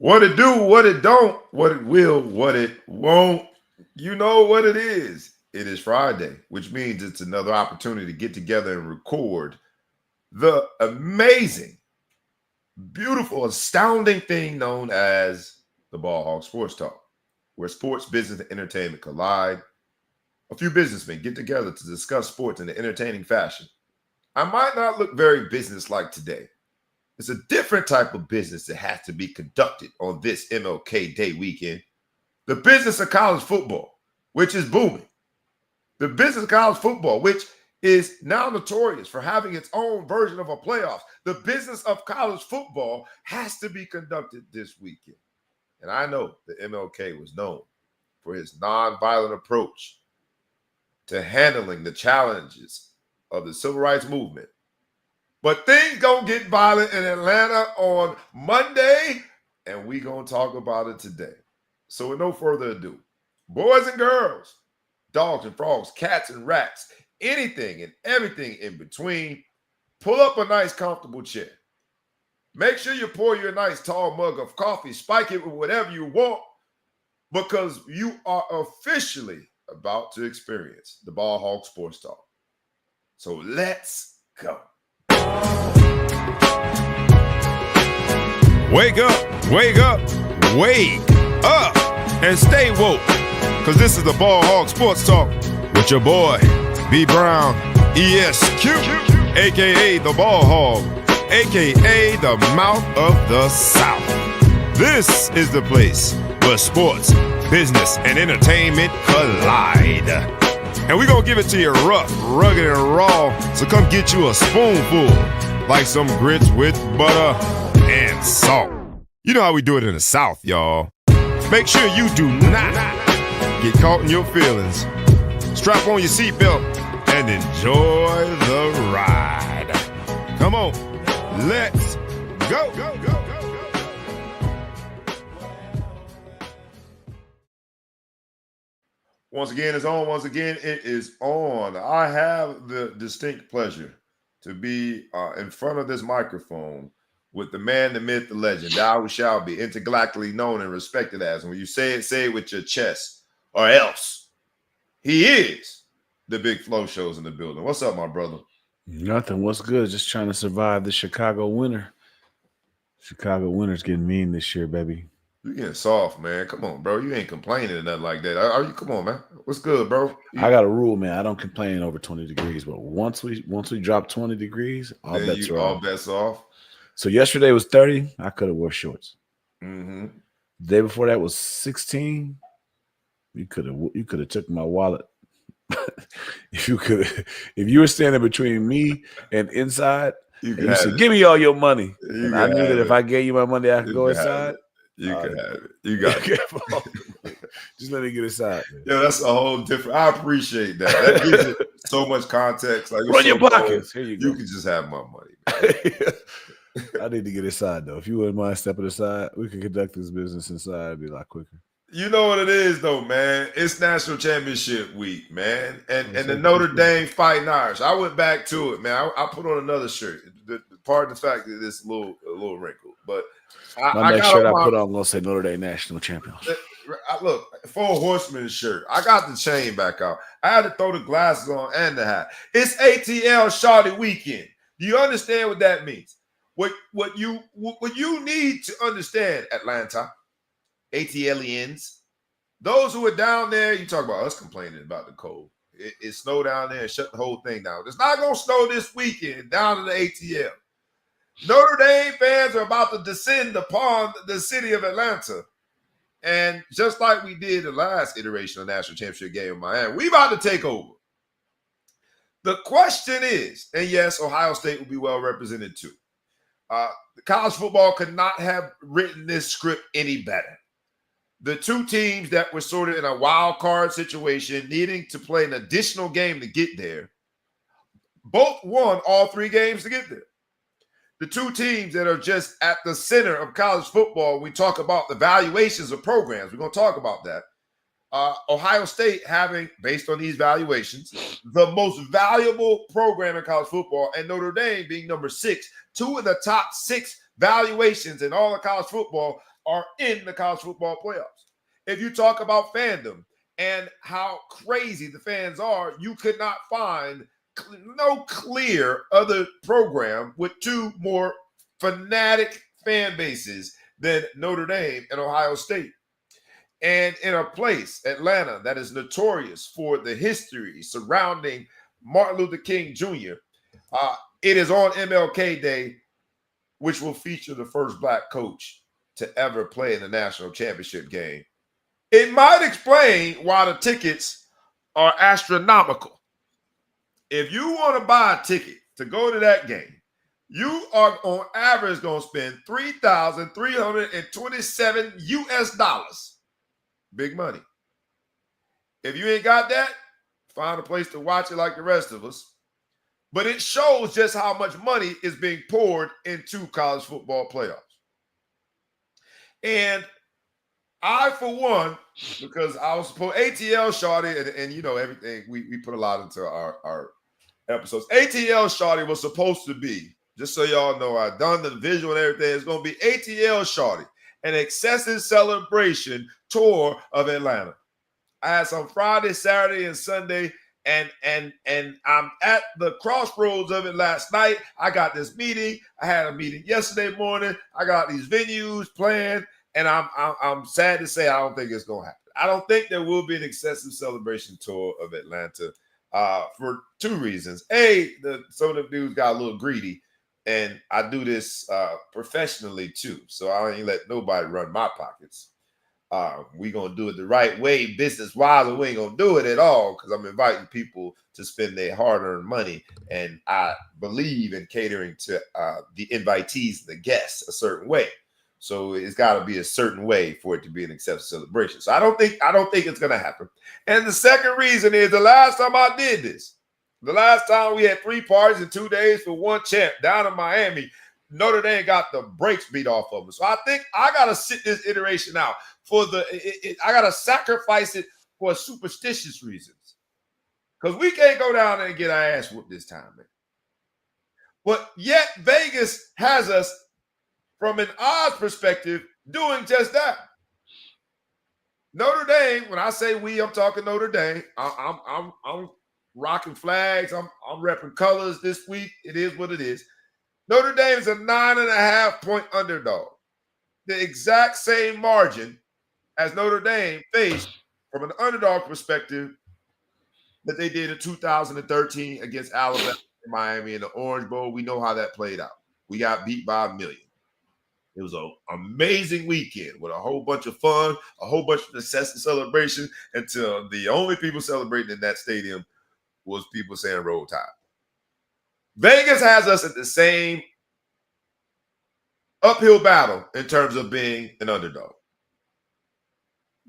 What it do, what it don't, what it will, what it won't. You know what it is. It is Friday, which means it's another opportunity to get together and record the amazing, beautiful, astounding thing known as the Ball Hog Sports Talk, where sports, business, and entertainment collide. A few businessmen get together to discuss sports in an entertaining fashion. I might not look very business-like today. It's a different type of business that has to be conducted on this MLK Day weekend. The business of college football, which is booming. The business of college football, which is now notorious for having its own version of a playoffs. The business of college football has to be conducted this weekend. And I know that MLK was known for his nonviolent approach to handling the challenges of the civil rights movement. But things gonna get violent in Atlanta on Monday, and we gonna talk about it today. So with no further ado, boys and girls, dogs and frogs, cats and rats, anything and everything in between, pull up a nice comfortable chair. Make sure you pour your nice tall mug of coffee, spike it with whatever you want, because you are officially about to experience the Ball Hog Sports Talk. So let's go. Wake up, wake up, wake up, and stay woke, because this is the Ball Hog Sports Talk with your boy, B. Brown, ESQ, a.k.a. the Ball Hog, a.k.a. the Mouth of the South. This is the place where sports, business, and entertainment collide. And we're going to give it to you rough, rugged, and raw, so come get you a spoonful, like some grits with butter and salt. You know how we do it in the South, y'all. Make sure you do not get caught in your feelings. Strap on your seatbelt and enjoy the ride. Come on, let's go, go, go, go. Once again, it's on. Once again, it is on. I have the distinct pleasure to be in front of this microphone with the man, the myth, the legend, thou shall be intergalactically known and respected as. And when you say it with your chest, or else. He is the Big Flow Shows in the building. What's up, my brother? Nothing. What's good? Just trying to survive the Chicago winter. Chicago winter's getting mean this year, baby. You getting soft, man. Come on, bro. You ain't complaining or nothing like that. Are you? Come on, man. What's good, bro? I got a rule, man. I don't complain over 20 degrees, but once we drop 20 degrees, all bets are off. All bets off. So yesterday was 30. I could have wore shorts. Mm-hmm. The day before that was 16. You could have took my wallet. if you were standing between me and inside, you said, "Give me all your money." And I knew that if I gave you my money, I could go inside. You can have it. You got it. Just let me get inside. Man. Yeah, that's a whole different. I appreciate that. That gives it so much context. Like, run your pockets. Here you go. You can just have my money. I need to get inside though. If you wouldn't mind stepping aside, we can conduct this business inside. It'd be a lot quicker. You know what it is though, man. It's National Championship week, man, and the Notre Dame Fighting Irish. I went back to it, man. I put on another shirt. Pardon the fact that it's a little wrinkled, but my next shirt I put on gonna say Notre Dame National Championship. Look, Four Horsemen shirt. I got the chain back out. I had to throw the glasses on and the hat. It's ATL Shawty weekend. Do you understand what that means? What you need to understand, Atlanta, ATLians, those who are down there, you talk about us complaining about the cold. It snowed down there and shut the whole thing down. It's not going to snow this weekend down in the ATL. Notre Dame fans are about to descend upon the city of Atlanta. And just like we did the last iteration of the National Championship game in Miami, we about to take over. The question is, and yes, Ohio State will be well represented too. The college football could not have written this script any better. The two teams that were sort of in a wild card situation, needing to play an additional game to get there, both won all three games to get there. The two teams that are just at the center of college football, we talk about the valuations of programs. We're going to talk about that. Ohio State having, based on these valuations, the most valuable program in college football, and Notre Dame being number 6, two of the top 6 valuations in all of college football, are in the college football playoffs. If you talk about fandom and how crazy the fans are, you could not find no clear other program with two more fanatic fan bases than Notre Dame and Ohio State. And in a place, Atlanta, that is notorious for the history surrounding Martin Luther King Jr., it is on MLK Day, which will feature the first Black coach to ever play in the national championship game. It might explain why the tickets are astronomical. If you want to buy a ticket to go to that game, you are on average going to spend $3,327 US. Big money. If you ain't got that, find a place to watch it like the rest of us. But it shows just how much money is being poured into college football playoffs. And I, for one, because I was supposed ATL Shawty, and you know everything, we put a lot into our episodes. ATL Shawty was supposed to be, just so y'all know, I've done the visual and everything. It's going to be ATL Shawty, an excessive celebration tour of Atlanta. I had some Friday, Saturday, and Sunday, and I'm at the crossroads of it last night. I got this meeting. I had a meeting yesterday morning. I got these venues planned, and I'm sad to say I don't think it's going to happen. I don't think there will be an excessive celebration tour of Atlanta for two reasons. A, some of the dudes got a little greedy, and I do this professionally too, so I ain't let nobody run my pockets. We gonna do it the right way, business-wise, and we ain't gonna do it at all because I'm inviting people to spend their hard-earned money, and I believe in catering to the invitees and the guests a certain way. So it's got to be a certain way for it to be an excessive celebration. So I don't think it's gonna happen. And the second reason is the last time I did this, the last time we had 3 parties in 2 days for one champ down in Miami, Notre Dame got the brakes beat off of them. So I think I got to sit this iteration out I got to sacrifice it for superstitious reasons. Because we can't go down there and get our ass whooped this time, man. But yet Vegas has us, from an odds perspective, doing just that. Notre Dame, when I say we, I'm talking Notre Dame. I'm rocking flags. I'm repping colors this week. It is what it is. Notre Dame is a 9.5-point underdog. The exact same margin as Notre Dame faced from an underdog perspective that they did in 2013 against Alabama and Miami in the Orange Bowl. We know how that played out. We got beat by 1 million. It was an amazing weekend with a whole bunch of fun, a whole bunch of celebration, until the only people celebrating in that stadium was people saying roll tide. Vegas has us at the same uphill battle in terms of being an underdog.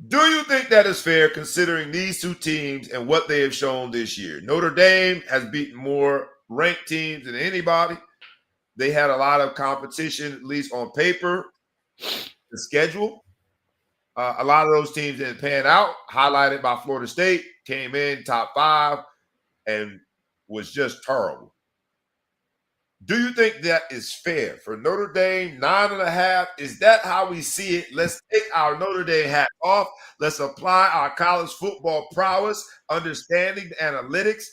Do you think that is fair considering these two teams and what they have shown this year? Notre Dame has beaten more ranked teams than anybody. They had a lot of competition, at least on paper, the schedule. A lot of those teams didn't pan out, highlighted by Florida State, came in top 5 and was just terrible. Do you think that is fair for Notre Dame, 9.5? Is that how we see it? Let's take our Notre Dame hat off. Let's apply our college football prowess, understanding the analytics,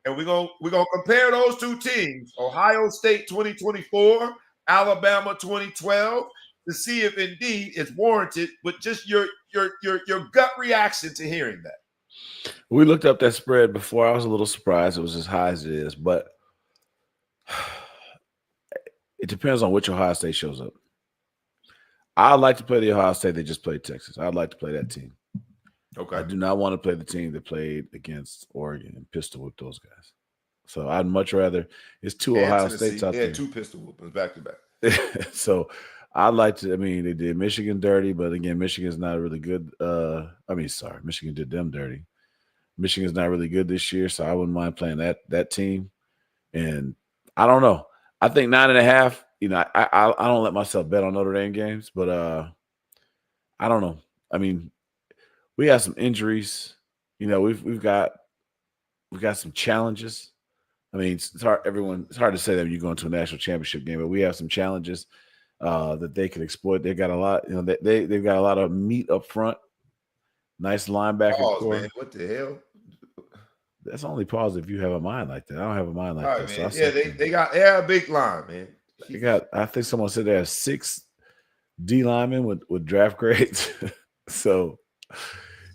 and we're gonna compare those two teams, Ohio State 2024, Alabama 2012, to see if indeed it's warranted. But just your gut reaction to hearing that. We looked up that spread before. I was a little surprised it was as high as it is, but it depends on which Ohio State shows up. I'd like to play the Ohio State that just played Texas. I'd like to play that team. Okay. I do not want to play the team that played against Oregon and pistol whip those guys. So I'd much rather – it's two Ohio States out there. Yeah, 2 pistol whoopings back to back. So I'd like to – I mean, they did Michigan dirty, but again, Michigan's not really good. Michigan did them dirty. Michigan's not really good this year, so I wouldn't mind playing that team. And I don't know. I think 9.5. You know, I don't let myself bet on Notre Dame games, but I don't know. I mean, we have some injuries. You know, we've got some challenges. I mean, it's hard. It's hard to say that when you go into a national championship game, but we have some challenges. that they can exploit. They got a lot, they've got a lot of meat up front. Nice linebacker core. Man, what the hell? That's only pause if you have a mind like that. I don't have a mind like that. Man. So they got a big line, man. They got. I think someone said they have 6 D linemen with draft grades. So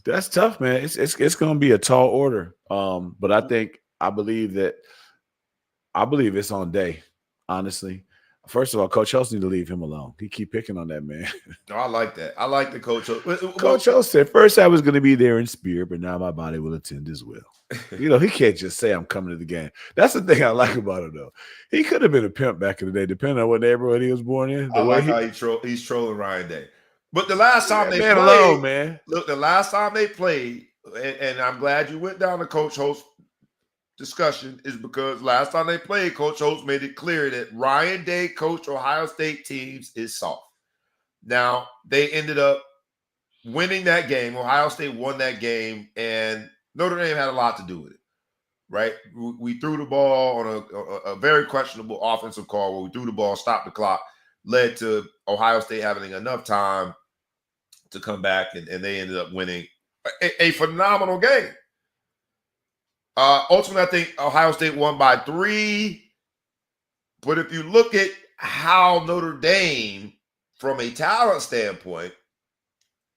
that's tough, man. It's going to be a tall order. But I believe it's on day. Honestly, first of all, Coach Host need to leave him alone. He keep picking on that man. No, I like that. I like the Coach Host. Coach Host said, first I was going to be there in spirit, but now my body will attend as well. He can't just say I'm coming to the game. That's the thing I like about him, though. He could have been a pimp back in the day, depending on what neighborhood he was born in. I like how he's trolling Ryan Day. But the last time they played, look, the last time they played, and I'm glad you went down to Coach Host discussion, is because last time they played, Coach Host made it clear that Ryan Day coach Ohio State teams is soft. Now, they ended up winning that game. Ohio State won that game, and Notre Dame had a lot to do with it, right? We threw the ball on a very questionable offensive call where we threw the ball, stopped the clock, led to Ohio State having enough time to come back, and they ended up winning a phenomenal game. Ultimately, I think Ohio State won by 3. But if you look at how Notre Dame, from a talent standpoint,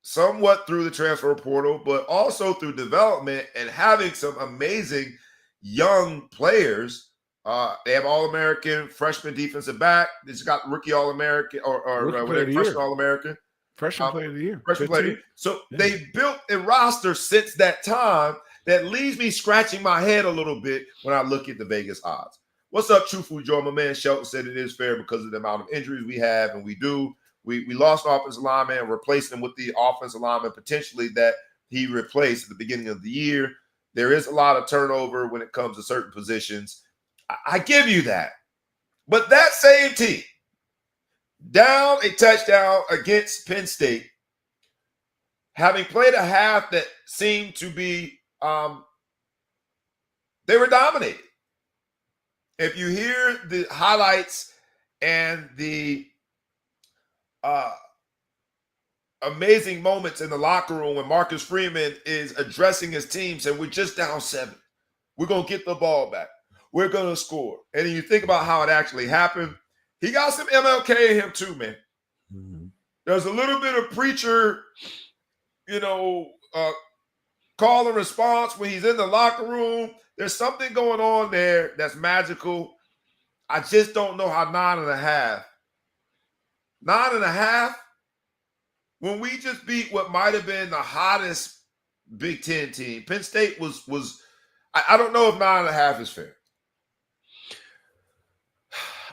somewhat through the transfer portal, but also through development and having some amazing young players. They have All-American freshman defensive back. They just got rookie All-American or freshman All-American. Freshman player of the year. Freshman player of the year. So they built a roster since that time that leaves me scratching my head a little bit when I look at the Vegas odds. What's up, Truthful Joe? My man Shelton said it is fair because of the amount of injuries we have, and we do. We lost offensive lineman and replaced him with the offensive lineman potentially that he replaced at the beginning of the year. There is a lot of turnover when it comes to certain positions. I give you that. But that same team, down a touchdown against Penn State, having played a half that seemed to be, they were dominated. If you hear the highlights and the amazing moments in the locker room when Marcus Freeman is addressing his team saying, we're just down 7. We're going to get the ball back. We're going to score. And then you think about how it actually happened. He got some MLK in him too, man. Mm-hmm. There's a little bit of preacher, call and response when he's in the locker room. There's something going on there that's magical. I just don't know how 9.5. 9.5? When we just beat what might have been the hottest Big Ten team. Penn State was I don't know if 9.5 is fair.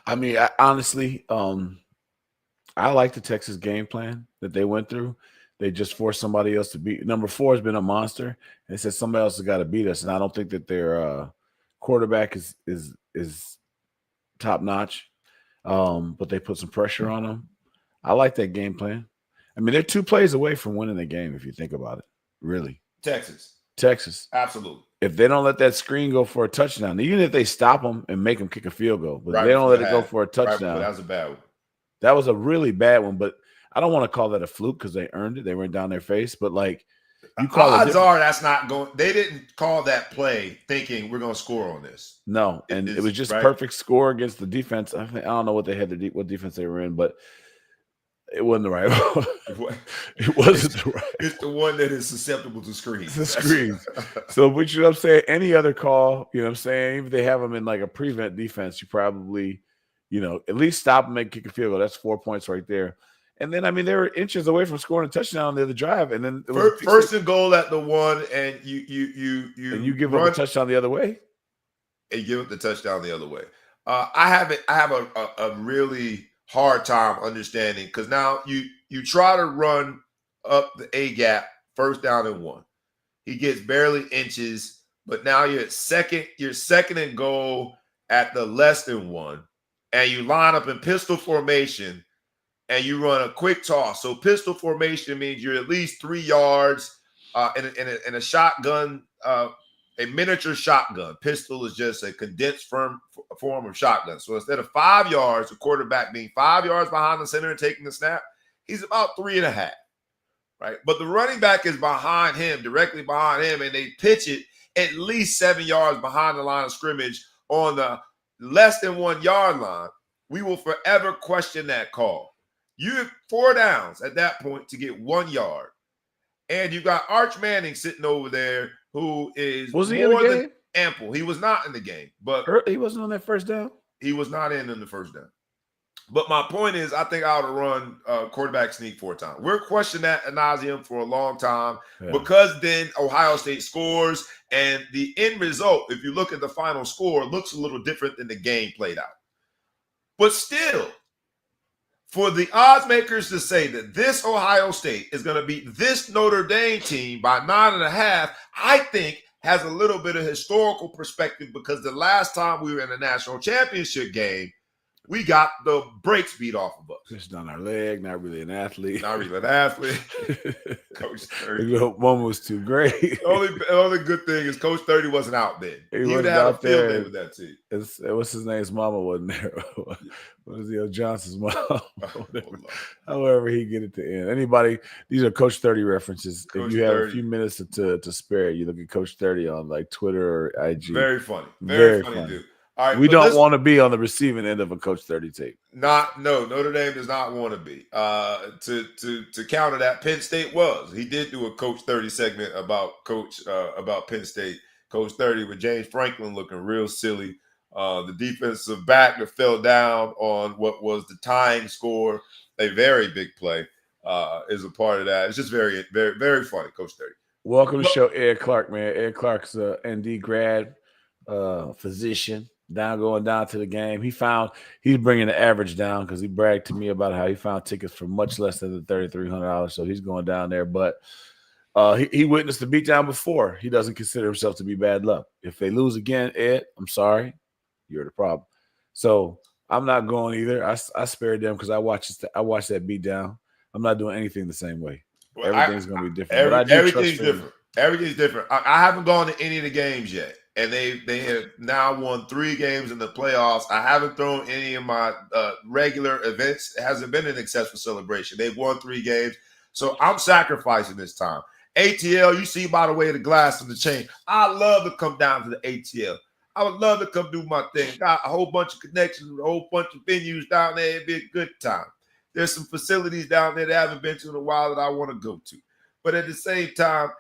I mean, honestly, I like the Texas game plan that they went through. They just forced somebody else to beat. Number 4 has been a monster. And they said somebody else has got to beat us. And I don't think that their quarterback is top notch. But they put some pressure on them. I like that game plan. I mean, they're 2 plays away from winning the game if you think about it. Really. Texas. Absolutely. If they don't let that screen go for a touchdown, even if they stop them and make them kick a field goal, but they don't let it go for a touchdown. That was a bad one. That was a really bad one, but I don't want to call that a fluke because they earned it. They went down their face, but you call odds are that's not going. They didn't call that play thinking we're going to score on this. No, and it was just perfect score against the defense. I don't know what they had what defense they were in, but it wasn't the right one. It wasn't the right. It's the one that is susceptible to screens. The screens. So, but you know what I'm saying? Any other call, you know what I'm saying? Even if they have them in like a prevent defense, you probably, at least stop them and kick a field goal. That's 4 points right there. And then, I mean, they were inches away from scoring a touchdown on the other drive. And then first and goal at the 1, and you give up a touchdown the other way. And you give up the touchdown the other way. I have a really hard time understanding because now you try to run up the A gap, first down and 1. He gets barely inches, but now you're second and goal at the less than 1, and you line up in pistol formation and you run a quick toss. So pistol formation means you're at least 3 yards in a shotgun a miniature shotgun. Pistol is just a condensed form of shotgun. So instead of 5 yards, the quarterback being 5 yards behind the center and taking the snap, he's about 3.5, right? But the running back is behind him, directly behind him, and they pitch it at least 7 yards behind the line of scrimmage on the less than 1 yard line. We will forever question that call. You have 4 downs at that point to get 1 yard. And you got Arch Manning sitting over there who is was he more than ample. He was not in the game, but he wasn't on that first down. He was not in the first down. But my point is, I think I ought to run quarterback sneak 4 times. We're questioning that ad nauseum for a long time because then Ohio State scores, and the end result, if you look at the final score, looks a little different than the game played out. But still, for the odds makers to say that this Ohio State is going to beat this Notre Dame team by 9.5, I think has a little bit of historical perspective, because the last time we were in a national championship game, we got the brakes beat off of us. Just on our leg, not really an athlete. Not really an athlete. Coach 30. The one was too great. The only good thing is Coach 30 wasn't out then. He would have a field day with that team. What's his name's mama wasn't there. What was the Johnson's mom? However he get it to end. Anybody, these are Coach 30 references. Coach, if you have 30. A few minutes to spare, you look at Coach 30 on like Twitter or IG. Very funny. Very funny dude. All right, we don't want to be on the receiving end of a Coach 30 tape. Notre Dame does not want to be. To counter that, Penn State was. He did do a Coach 30 segment about Penn State. Coach 30 with James Franklin looking real silly. The defensive back that fell down on what was the tying score, a very big play, is a part of that. It's just very, very, very funny, Coach 30. Welcome to the show, Ed Clark, man. Ed Clark's a ND grad, physician. Going down to the game. He's bringing the average down because he bragged to me about how he found tickets for much less than the $3,300. So he's going down there. But he witnessed the beatdown before. He doesn't consider himself to be bad luck. If they lose again, Ed, I'm sorry. You're the problem. So I'm not going either. I spared them because I watched that beatdown. I'm not doing anything the same way. Well, everything's going to be different. Everything's different. Everything's different. I haven't gone to any of the games yet. And they have now won 3 games in the playoffs. I haven't thrown any of my regular events. It hasn't been an successful celebration. They've won 3 games. So I'm sacrificing this time. ATL, you see by the way the glass and the chain. I love to come down to the ATL. I would love to come do my thing. Got a whole bunch of connections, a whole bunch of venues down there. It'd be a good time. There's some facilities down there that I haven't been to in a while that I want to go to. But at the same time,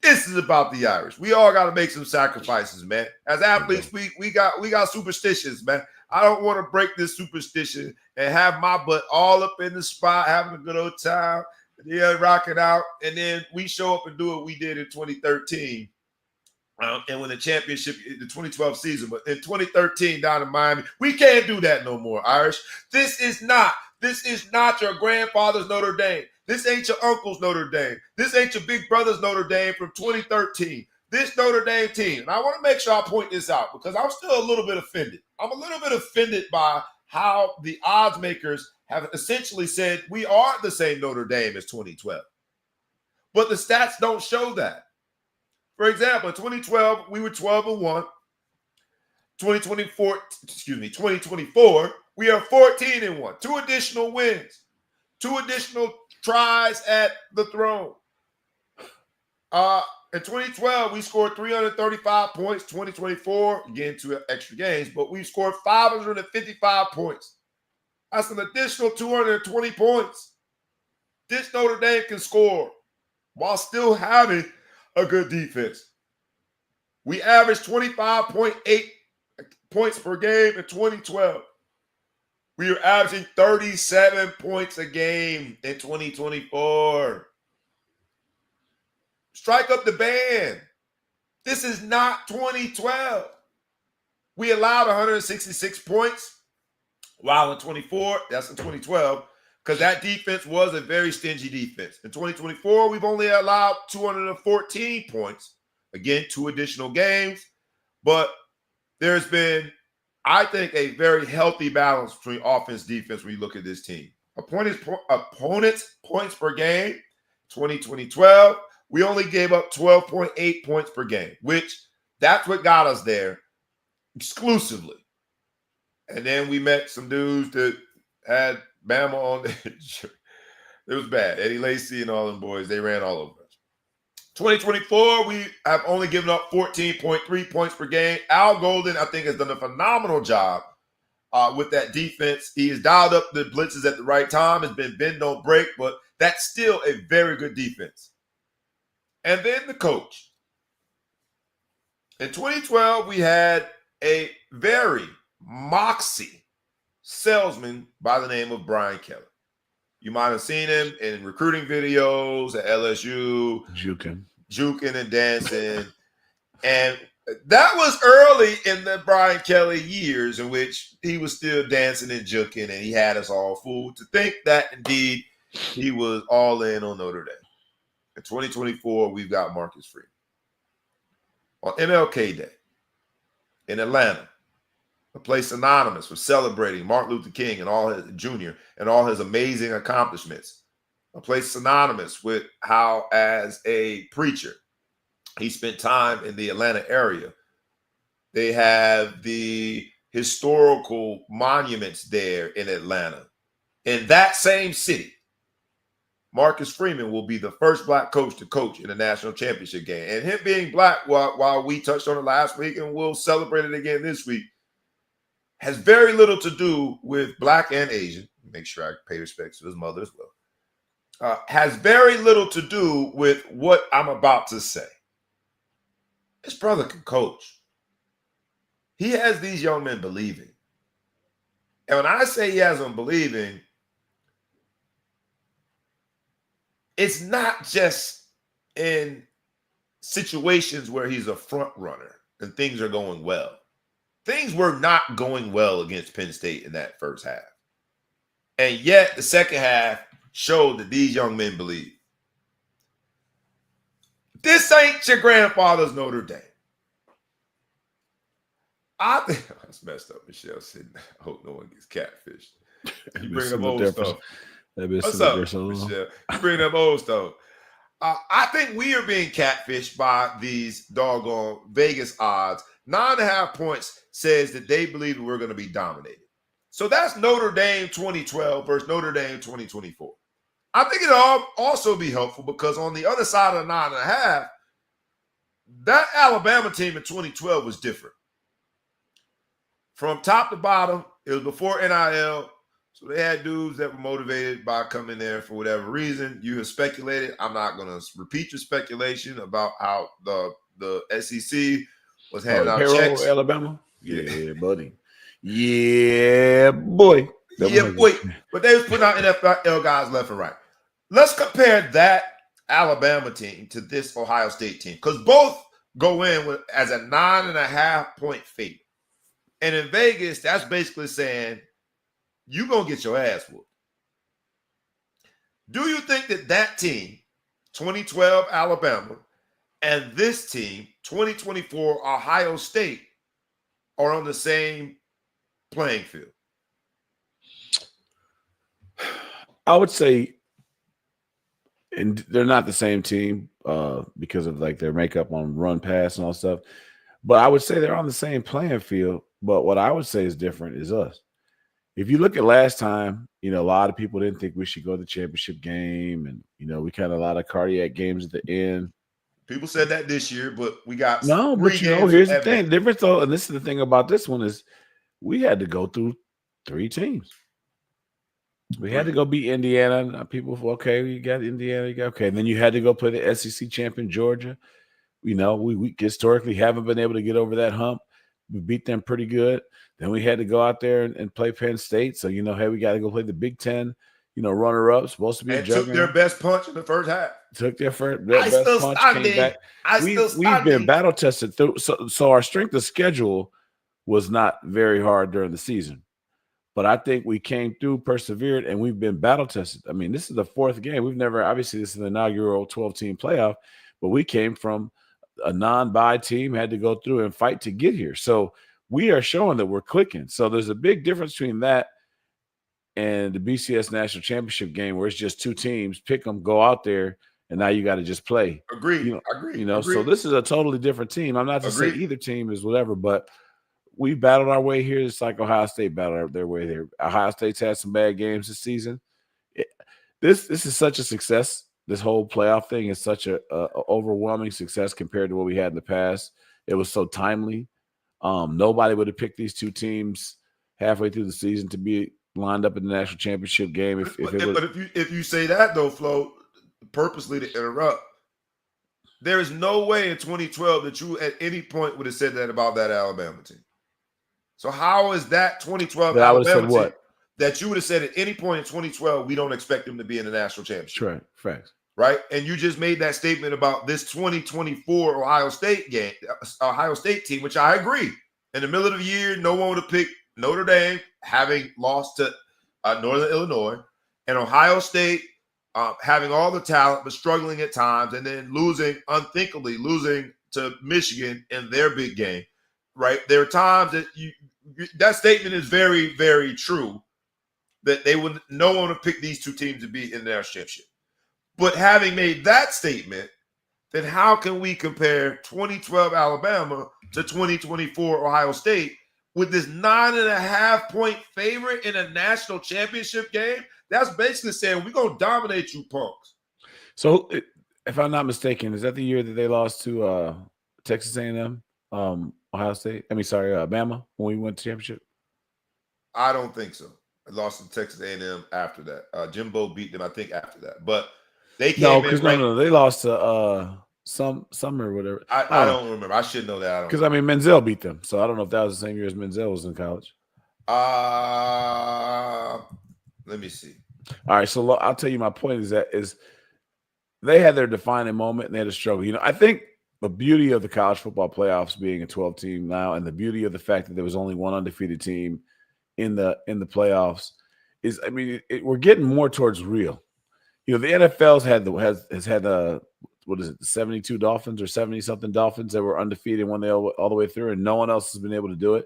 this is about the Irish. We all got to make some sacrifices, man. As athletes, we got superstitions, man. I don't want to break this superstition and have my butt all up in the spot, having a good old time, rocking out, and then we show up and do what we did in 2013 and win the championship in the 2012 season. But in 2013 down in Miami, we can't do that no more, Irish. This is not your grandfather's Notre Dame. This ain't your uncle's Notre Dame. This ain't your big brother's Notre Dame from 2013. This Notre Dame team, and I want to make sure I point this out because I'm still a little bit offended. I'm a little bit offended by how the odds makers have essentially said we are the same Notre Dame as 2012. But the stats don't show that. For example, in 2012, we were 12-1. 2024, we are 14-1. 2 additional wins. 2 additional tries at the throne. In 2012, we scored 335 points. 2024, again, 2 extra games, but we scored 555 points. That's an additional 220 points. This Notre Dame can score while still having a good defense. We averaged 25.8 points per game in 2012. We are averaging 37 points a game in 2024. Strike up the band. This is not 2012. We allowed 166 points, while in 2012, because that defense was a very stingy defense. In 2024, we've only allowed 214 points. Again, 2 additional games. But there's been, I think, a very healthy balance between offense and defense when you look at this team. Opponents' points per game, 2012, we only gave up 12.8 points per game, which That's what got us there exclusively. And then we met some dudes that had Bama on their shirt. It was bad. Eddie Lacy and all them boys, they ran all over us. 2024, we have only given up 14.3 points per game. Al Golden, I think, has done a phenomenal job with that defense. He has dialed up the blitzes at the right time. It's been bend, don't break, but that's still a very good defense. And then the coach. In 2012, we had a very moxie salesman by the name of Brian Kelly. You might have seen him in recruiting videos at LSU. Juking and dancing. And that was early in the Brian Kelly years in which he was still dancing and juking, and he had us all fooled to think that indeed he was all in on Notre Dame. In 2024, we've got Marcus Freeman. On MLK Day in Atlanta, a place synonymous with celebrating Martin Luther King and all his Jr. and all his amazing accomplishments. A place synonymous with how, as a preacher, he spent time in the Atlanta area. They have the historical monuments there in Atlanta. In that same city, Marcus Freeman will be the first black coach to coach in the national championship game. And him being black, while we touched on it last week and we'll celebrate it again this week, has very little to do with black and Asian. Make sure I pay respect to his mother as well. Has very little to do with what I'm about to say. His brother can coach. He has these young men believing. And when I say he has them believing, it's not just in situations where he's a front runner and things are going well. Things were not going well against Penn State in that first half. And yet the second half showed that these young men believe. This ain't your grandfather's Notre Dame. I think that's messed up. Michelle said, I hope no one gets catfished. You bring up old stuff. What's up, Michelle? You bring up old stuff. I think we are being catfished by these doggone Vegas odds. 9.5 points says that they believe that we're going to be dominated. So that's Notre Dame 2012 versus Notre Dame 2024. I think it'll also be helpful because on the other side of the 9.5, that Alabama team in 2012 was different. From top to bottom, it was before NIL. So they had dudes that were motivated by coming there for whatever reason. You have speculated. I'm not going to repeat your speculation about how the SEC was handing out checks. Alabama? Yeah, buddy. Yeah, boy. Yeah, boy. But they was putting out NFL guys left and right. Let's compare that Alabama team to this Ohio State team because both go in as a 9.5 point favorite. And in Vegas, that's basically saying you're going to get your ass whooped. Do you think that team, 2012 Alabama, and this team, 2024 Ohio State, are on the same playing field? I would say, and they're not the same team because of like their makeup on run pass and all stuff. But I would say they're on the same playing field. But what I would say is different is us. If you look at last time, a lot of people didn't think we should go to the championship game. And, we had a lot of cardiac games at the end. People said that this year, but we got no. But here's the thing. Difference though, and this is the thing about this one is we had to go through 3 teams. We had to go beat Indiana. People, okay, you got Indiana, okay. And then you had to go play the SEC champion Georgia. We historically haven't been able to get over that hump. We beat them pretty good. Then we had to go out there and play Penn State. So, hey, we got to go play the Big Ten, runner-up, supposed to be and took their best punch in the first half. Took their best punch, came back. We've been battle-tested through. So our strength of schedule was not very hard during the season. But I think we came through, persevered, and we've been battle-tested. I mean, this is the 4th game. We've never – obviously, this is the inaugural 12-team playoff, but we came from a non-bye team, had to go through and fight to get here. So we are showing that we're clicking. So there's a big difference between that and the BCS National Championship game where it's just 2 teams, pick them, go out there, and now you got to just play. Agreed. So this is a totally different team. I'm not to say either team is whatever, but we battled our way here. It's like Ohio State battled their way there. Ohio State's had some bad games this season. This is such a success. This whole playoff thing is such a overwhelming success compared to what we had in the past. It was so timely. Nobody would have picked these two teams halfway through the season to be lined up in the national championship game. If you say that though, Flo, purposely to interrupt, there is no way in 2012 that you at any point would have said that about that Alabama team. So how is that 2012 Alabama team that you would have said at any point in 2012 we don't expect them to be in the national championship? Right, facts. Right, and you just made that statement about this 2024 Ohio State team, which I agree. In the middle of the year, no one would have picked Notre Dame, having lost to Northern Illinois, and Ohio State having all the talent but struggling at times, and then unthinkably losing to Michigan in their big game. Right, there are times that that statement is very, very true. That no one would pick these two teams to be in the national championship. But having made that statement, then how can we compare 2012 Alabama to 2024 Ohio State with this 9.5-point favorite in a national championship game? That's basically saying we're going to dominate you punks. So if I'm not mistaken, is that the year that they lost to Texas A&M, Ohio State? Bama when we went to championship? I don't think so. I lost to Texas A&M after that. Jimbo beat them, I think, after that. But they came they lost to some or whatever. I don't remember. I should know that. Because Menzel beat them, so I don't know if that was the same year as Menzel was in college. Let me see. All right, so I'll tell you my point is they had their defining moment and they had a struggle. I think the beauty of the college football playoffs being a 12 team now, and the beauty of the fact that there was only one undefeated team in the playoffs is, we're getting more towards real. The NFL has had the 72 Dolphins or 70-something Dolphins that were undefeated when they all the way through, and no one else has been able to do it.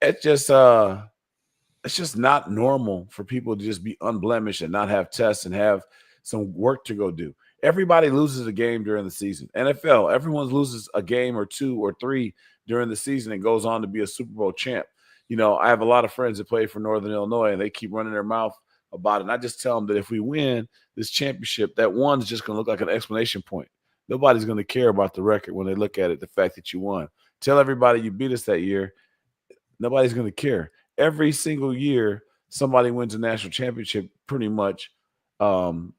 It's just not normal for people to just be unblemished and not have tests and have some work to go do. Everybody loses a game during the season. NFL, everyone loses a game or two or three during the season and goes on to be a Super Bowl champ. I have a lot of friends that play for Northern Illinois, and they keep running their mouth about it. And I just tell them that if we win this championship, that one's just going to look like an exclamation point. Nobody's going to care about the record when they look at it, the fact that you won. Tell everybody you beat us that year. Nobody's going to care. Every single year, somebody wins a national championship pretty much, and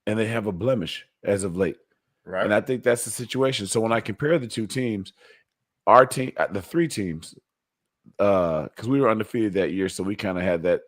they have a blemish as of late. Right. And I think that's the situation. So when I compare the two teams, our team, the three teams, because we were undefeated that year, so we kind of had that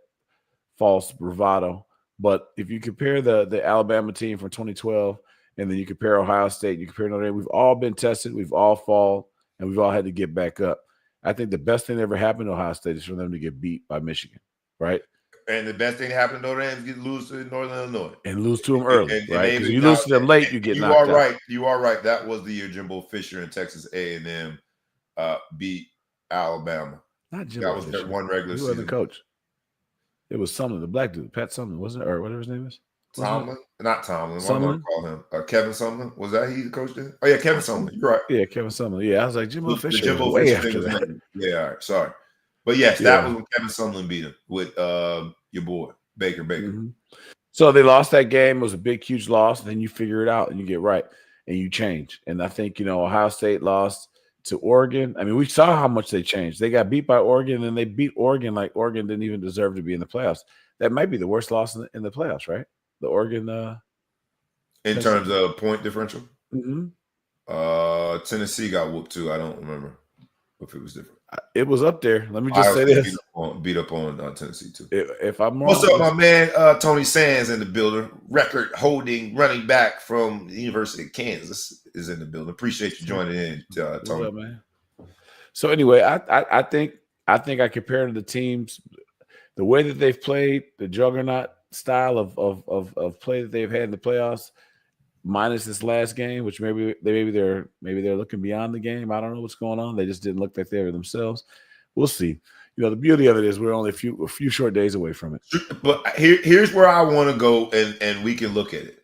false bravado. But if you compare the Alabama team from 2012 and then you compare Ohio State, you compare Notre Dame, we've all been tested, we've all fallen, and we've all had to get back up. I think the best thing that ever happened to Ohio State is for them to get beat by Michigan, right? And the best thing that happened to Notre Dame is lose to Northern Illinois. And lose to them early, right? Because you lose to them late, you get knocked out. You are right. That was the year Jimbo Fisher and Texas A&M beat Alabama. Not Jimbo That was Fisher. Their one regular season. Who was the coach? It was Sumlin, the black dude, Pat Sumlin, wasn't it? Or whatever his name is. Tomlin? Not Tomlin. What am I going to call him? Kevin Sumlin? Was that he the coach then? Oh, yeah, Kevin Sumlin. You're right. Yeah, Kevin Sumlin. Yeah, I was like, Jimbo Fisher. Jimbo way Fisher after that. Yeah, all right. Sorry. But yes, that was when Kevin Sumlin beat him with your boy, Baker. Mm-hmm. So they lost that game. It was a big, huge loss. And then you figure it out and you get right and you change. And I think, Ohio State lost to Oregon. We saw how much they changed. They got beat by Oregon, and they beat Oregon like Oregon didn't even deserve to be in the playoffs. That might be the worst loss in the playoffs, right? The Oregon. In terms of point differential? Mm-hmm. Tennessee got whooped too. I don't remember if it was different. It was up there. Let me just say this. Beat up on Tennessee too. If I'm wrong. What's up, my man? Tony Sands in the building. Record holding running back from the University of Kansas is in the building. Appreciate you joining in, Tony. What's up, man? So anyway, I think I compare to the teams, the way that they've played, the juggernaut style of play that they've had in the playoffs, minus this last game, which maybe they're looking beyond the game. I don't know what's going on. They just didn't look like they were themselves. We'll see. The beauty of it is we're only a few short days away from it. But here's where I want to go, and we can look at it.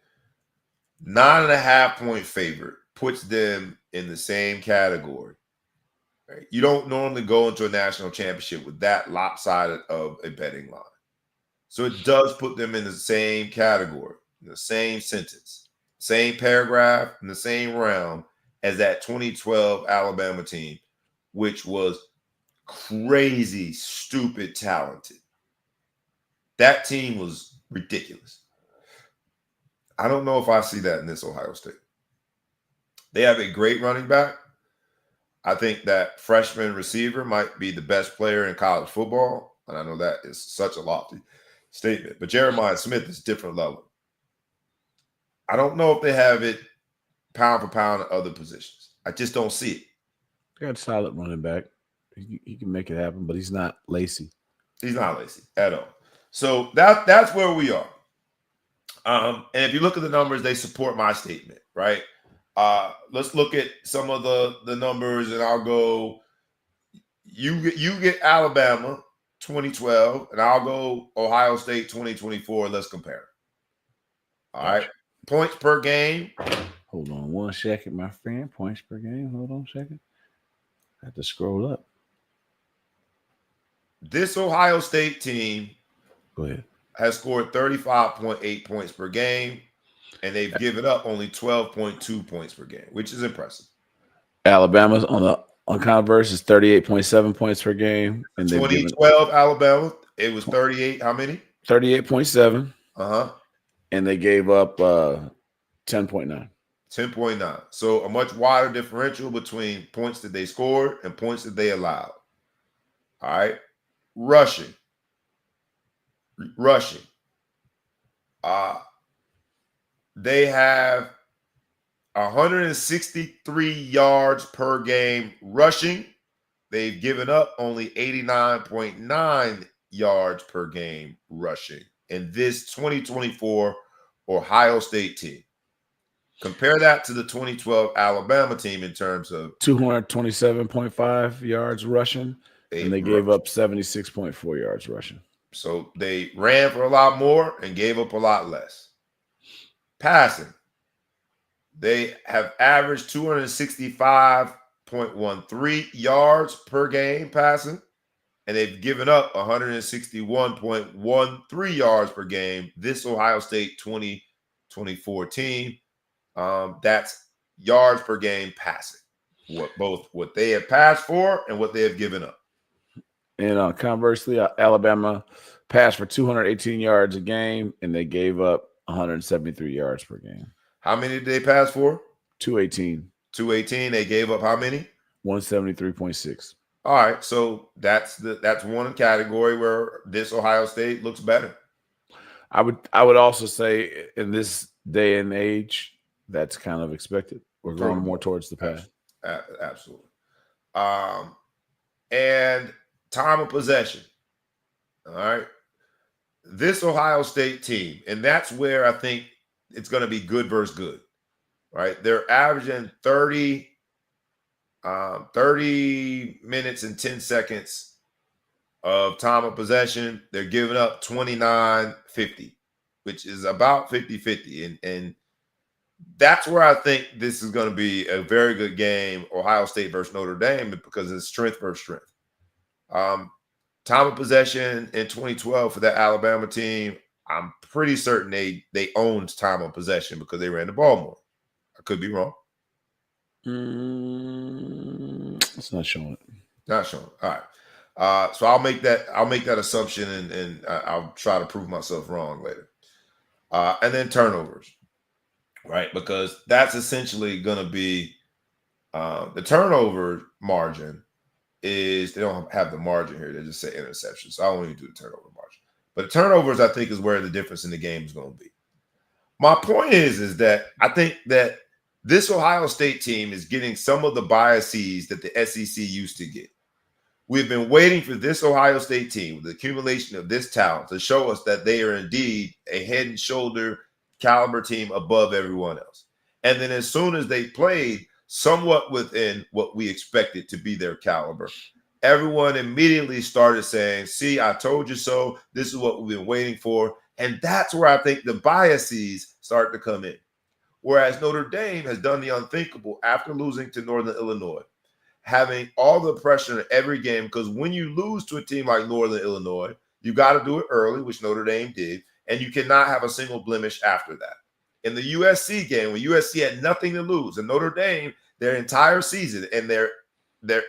9.5-point favorite puts them in the same category. Right? You don't normally go into a national championship with that lopsided of a betting line. So it does put them in the same category, in the same sentence, same paragraph, in the same realm as that 2012 Alabama team, which was crazy, stupid, talented. That team was ridiculous. I don't know if I see that in this Ohio State. They have a great running back. I think that freshman receiver might be the best player in college football. And I know that is such a lofty statement. But Jeremiah Smith is different level. I don't know if they have it pound for pound at other positions. I just don't see it. They got a solid running back. He can make it happen, but he's not lazy. He's not lazy at all. So that's where we are. And if you look at the numbers, they support my statement, right? Let's look at some of the numbers, and I'll go. You get Alabama 2012, and I'll go Ohio State 2024. Let's compare. All right, points per game. Hold on 1 second, my friend. Points per game. Hold on a second. I have to scroll up. This Ohio State team Go ahead. has scored 35.8 points per game, and they've given up only 12.2 points per game, which is impressive. Alabama's on Converse is 38.7 points per game. And 2012 Alabama, it was 38. How many? 38.7. Uh-huh. And they gave up 10.9. 10.9. So a much wider differential between points that they scored and points that they allowed. All right. Rushing. They have 163 yards per game rushing. They've given up only 89.9 yards per game rushing in this 2024 Ohio State team. Compare that to the 2012 Alabama team in terms of 227.5 yards rushing, and they gave up 76.4 yards rushing. So they ran for a lot more and gave up a lot less. Passing. They have averaged 265.13 yards per game passing, and they've given up 161.13 yards per game. This Ohio State 2024 team, that's yards per game passing. What they have passed for and what they have given up. And conversely, Alabama passed for 218 yards a game, and they gave up 173 yards per game. How many did they pass for? 218. 218. They gave up how many? 173.6. All right, so that's one category where this Ohio State looks better. I would also say in this day and age, that's kind of expected. We're going more towards the pass. Absolutely. And time of possession. All right. This Ohio State team, and that's where I think it's going to be good versus good. Right? They're averaging 30 minutes and 10 seconds of time of possession. They're giving up 29.50, which is about 50-50. And that's where I think this is going to be a very good game, Ohio State versus Notre Dame, because it's strength versus strength. Time of possession in 2012 for that Alabama team, I'm pretty certain they owned time of possession because they ran the ball more. I could be wrong. It's not showing it. Not showing. All right. So I'll make that assumption and I'll try to prove myself wrong later. And then turnovers, right? Because that's essentially going to be the turnover margin is they don't have the margin here. They just say interception. So I won't even do the turnover margin. But the turnovers, I think, is where the difference in the game is going to be. My point is that I think that this Ohio State team is getting some of the biases that the SEC used to get. We've been waiting for this Ohio State team, with the accumulation of this talent, to show us that they are indeed a head and shoulder caliber team above everyone else. And then as soon as they played somewhat within what we expected to be their caliber, everyone immediately started saying, see, I told you so. This is what we've been waiting for. And that's where I think the biases start to come in. Whereas Notre Dame has done the unthinkable after losing to Northern Illinois, having all the pressure in every game, because when you lose to a team like Northern Illinois, you got to do it early, which Notre Dame did, and you cannot have a single blemish after that. In the USC game, when USC had nothing to lose, and Notre Dame, their entire season and their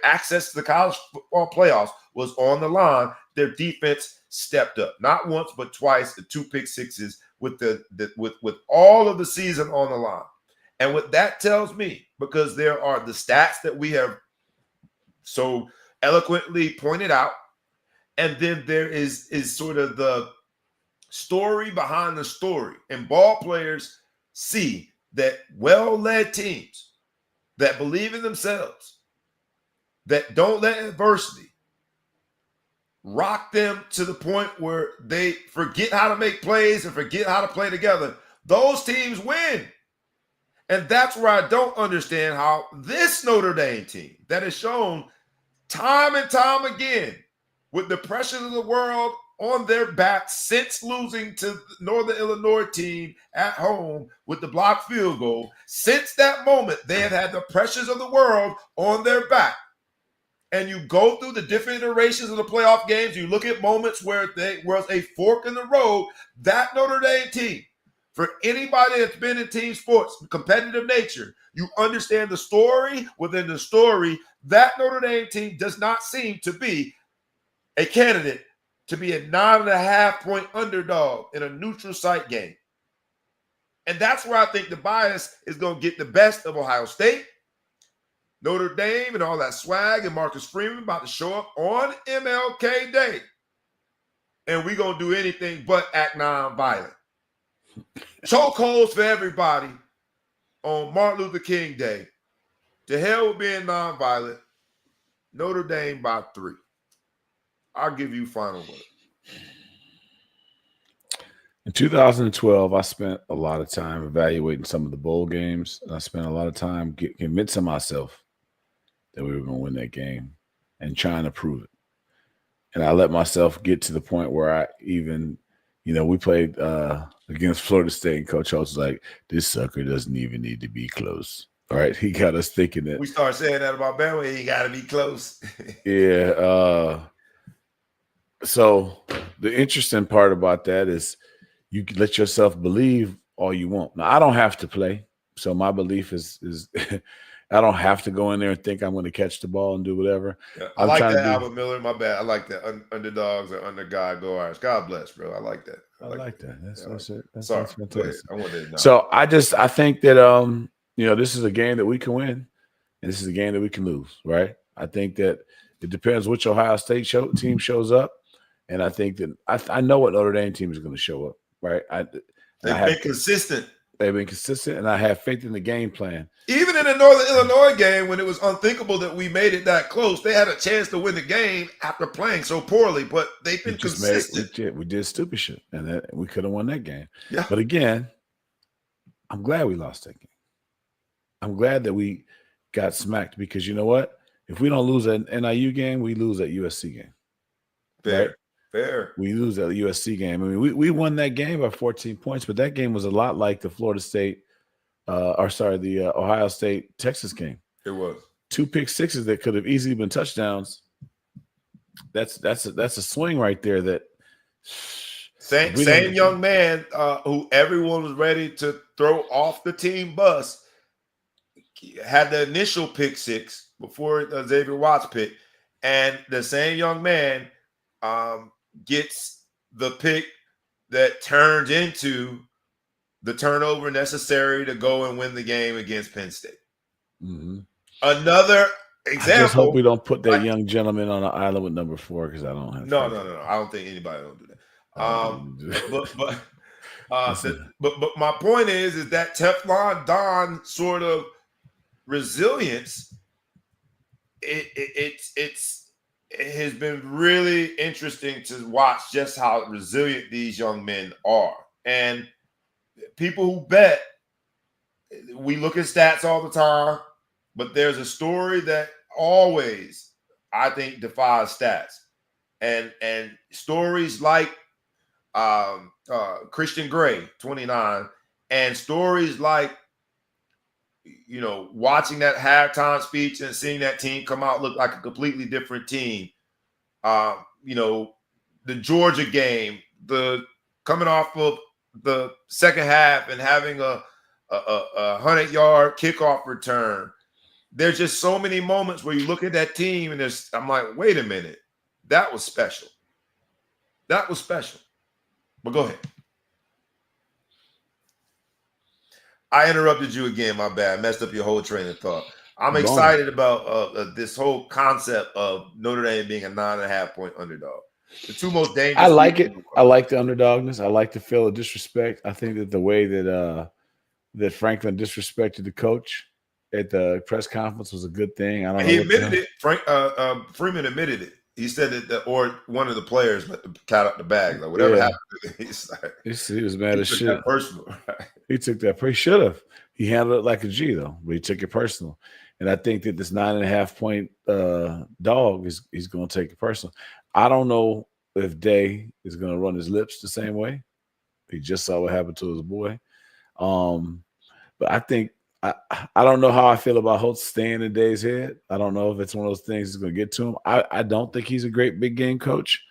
access to the college football playoffs was on the line, their defense stepped up. Not once, but twice, the 2 pick sixes with with all of the season on the line. And what that tells me, because there are the stats that we have so eloquently pointed out, and then there is sort of the story behind the story. And ball players see that well-led teams that believe in themselves, that don't let adversity rock them to the point where they forget how to make plays and forget how to play together, those teams win. And that's where I don't understand how this Notre Dame team that has shown time and time again with the pressure of the world on their back since losing to the Northern Illinois team at home with the blocked field goal, since that moment, they have had the pressures of the world on their back. And you go through the different iterations of the playoff games, you look at moments where there was a fork in the road, that Notre Dame team, for anybody that's been in team sports, competitive nature, you understand the story within the story. That Notre Dame team does not seem to be a candidate to be a 9.5-point underdog in a neutral site game. And that's where I think the bias is going to get the best of Ohio State, Notre Dame, and all that swag, and Marcus Freeman about to show up on MLK Day. And we're going to do anything but act nonviolent. Chokeholds for everybody on Martin Luther King Day. To hell with being nonviolent. Notre Dame by 3. I'll give you final word. In 2012, I spent a lot of time evaluating some of the bowl games. And I spent a lot of time convincing myself that we were going to win that game and trying to prove it. And I let myself get to the point where I even, we played against Florida State, and Coach Holtz was like, this sucker doesn't even need to be close. All right. He got us thinking that. We start saying that about Bama, he got to be close. Yeah. So the interesting part about that is you can let yourself believe all you want. Now, I don't have to play. So my belief is I don't have to go in there and think I'm going to catch the ball and do whatever. Yeah, I like that, Albert Miller. My bad. I like that. Underdogs or under God go Irish. God bless, bro. I like that. I like that. That's it. That's fantastic. I wanted to know. So I think that this is a game that we can win, and this is a game that we can lose, right? I think that it depends which Ohio State team shows up, and I think that I know what Notre Dame team is going to show up, right? They've been consistent. They've been consistent, and I have faith in the game plan. Even in the Northern Illinois game, when it was unthinkable that we made it that close, they had a chance to win the game after playing so poorly, but they've been consistent. We did stupid shit, and we could have won that game. Yeah. But again, I'm glad we lost that game. I'm glad that we got smacked because you know what? If we don't lose an NIU game, we lose that USC game. Fair. Right? Fair. We lose that USC game. I mean, we won that game by 14 points, but that game was a lot like the the Ohio State Texas game. It was 2 pick sixes that could have easily been touchdowns. That's a swing right there. That same young man who everyone was ready to throw off the team bus had the initial pick six before Xavier Watts pick, and the same young man gets the pick that turns into the turnover necessary to go and win the game against Penn State. Mm-hmm. Another example. I just hope we don't put that young gentleman on an island with number 4 because I don't have. No. I don't think anybody will do that. But my point is that Teflon Don sort of resilience. It has been really interesting to watch just how resilient these young men are. And people who bet, we look at stats all the time, but there's a story that always, I think, defies stats. And stories like Christian Gray, 29, and stories like watching that halftime speech and seeing that team come out look like a completely different team. The Georgia game, the coming off of the second half and having a 100-yard kickoff return. There's just so many moments where you look at that team and I'm like, wait a minute, that was special. That was special. But go ahead. I interrupted you again. My bad. I messed up your whole train of thought. I'm excited about this whole concept of Notre Dame being a 9.5-point underdog. The two most dangerous. I like it. I like the underdogness. I like to feel the disrespect. I think that the way that Franklin disrespected the coach at the press conference was a good thing. I don't know. He admitted it. Freeman admitted it. He said that, or one of the players let the cat out the bag. Like whatever happened, he was mad as shit. Personal. He took that. He should have. He handled it like a G though, but he took it personal. And I think that this 9.5-point dog he's going to take it personal. I don't know if Day is going to run his lips the same way. He just saw what happened to his boy. But I think I don't know how I feel about Holtz staying in Day's head. I don't know if it's one of those things that's going to get to him. I don't think he's a great big game coach,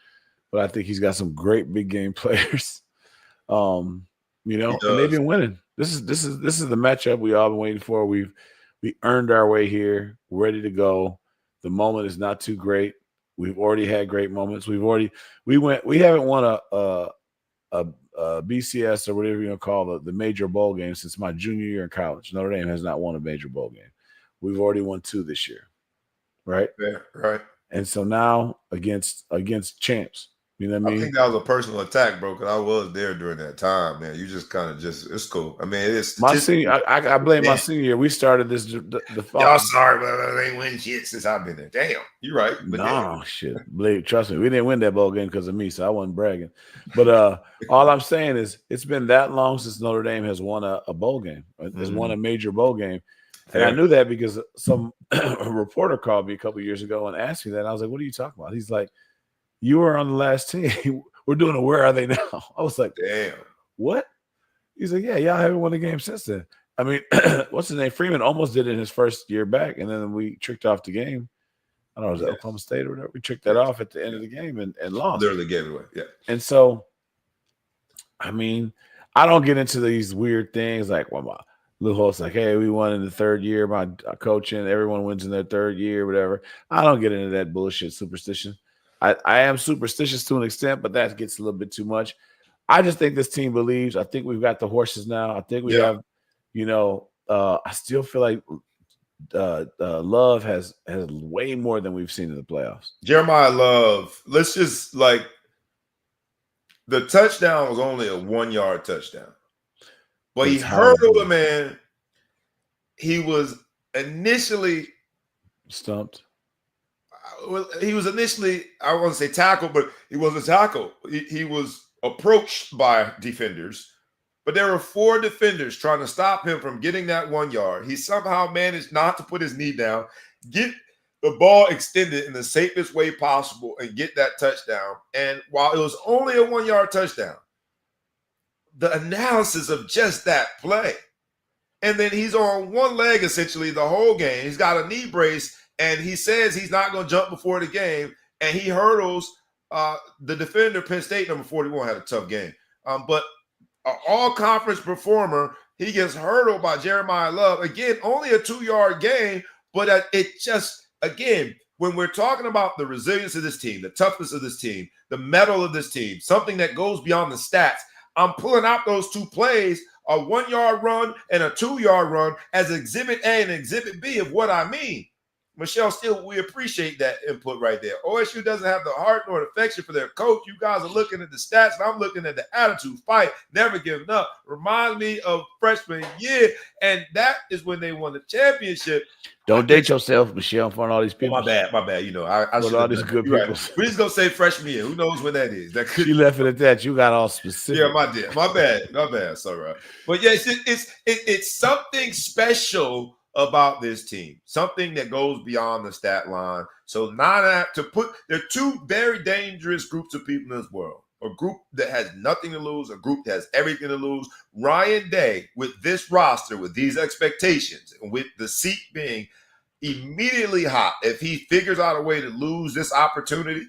but I think he's got some great big game players. And they've been winning. This is the matchup we all been waiting for. We earned our way here. We're ready to go. The moment is not too great. We've already had great moments. We haven't won a BCS or whatever you want to call the major bowl game since my junior year in college. Notre Dame has not won a major bowl game. We've already won 2 this year, right? Yeah, right. And so now against champs, you know what I mean? I think that was a personal attack, bro, because I was there during that time, man. You just kind of it's cool. I mean, it's my senior. I blame my senior year. We started this. Y'all sorry, but they ain't win shit since I've been there. Damn, you're right. But shit. Blake, trust me, we didn't win that bowl game because of me, so I wasn't bragging. But all I'm saying is, it's been that long since Notre Dame has won a bowl game. Has won a major bowl game, and I knew that because some reporter called me a couple of years ago and asked me that. And I was like, "What are you talking about?" He's like, "You were on the last team. We're doing a where are they now?" I was like, damn. What? He's like, yeah, y'all haven't won a game since then. I mean, what's his name? Freeman almost did it in his first year back, and then we tricked off the game. I don't know, was it Oklahoma State or whatever? We tricked that off at the end of the game and lost. Literally gave it away, yeah. And so, I mean, I don't get into these weird things like, well, my Lou Holt's like, hey, we won in the third year, my coaching, everyone wins in their third year, whatever. I don't get into that bullshit superstition. I am superstitious to an extent, but that gets a little bit too much. I just think this team believes. I think we've got the horses now. I think we have, I still feel like Love has way more than we've seen in the playoffs. Jeremiah Love, let's just the touchdown was only a 1-yard touchdown. But he hurdled a man. He was initially stumped. Well, he was initially, I want to say tackled, but he wasn't tackled. He was approached by defenders, but there were 4 defenders trying to stop him from getting that 1 yard. He somehow managed not to put his knee down, get the ball extended in the safest way possible, and get that touchdown. And while it was only a 1-yard touchdown, the analysis of just that play, and then he's on one leg essentially the whole game. He's got a knee brace. And he says he's not going to jump before the game, and he hurdles the defender. Penn State, number 41, had a tough game. But an all-conference performer, he gets hurdled by Jeremiah Love. Again, only a 2-yard game, but it just, again, when we're talking about the resilience of this team, the toughness of this team, the mettle of this team, something that goes beyond the stats, I'm pulling out those 2 plays, a 1-yard run and a 2-yard run, as Exhibit A and Exhibit B of what I mean. Michelle, still, we appreciate that input right there. OSU doesn't have the heart nor affection for their coach. You guys are looking at the stats, and I'm looking at the attitude, fight, never giving up. Reminds me of freshman year, and that is when they won the championship. Don't date yourself, Michelle, in front of all these people. My bad. I should all these good people. Right. We're just gonna say freshman year. Who knows when that is? That could. She left it at that. You got all specific. Yeah, my bad. It's all right. But yeah, it's something special about this team, something that goes beyond the stat line. So there are 2 very dangerous groups of people in this world. a group that has nothing to lose, a group that has everything to lose. Ryan Day, with this roster, with these expectations, and with the seat being immediately hot, if he figures out a way to lose this opportunity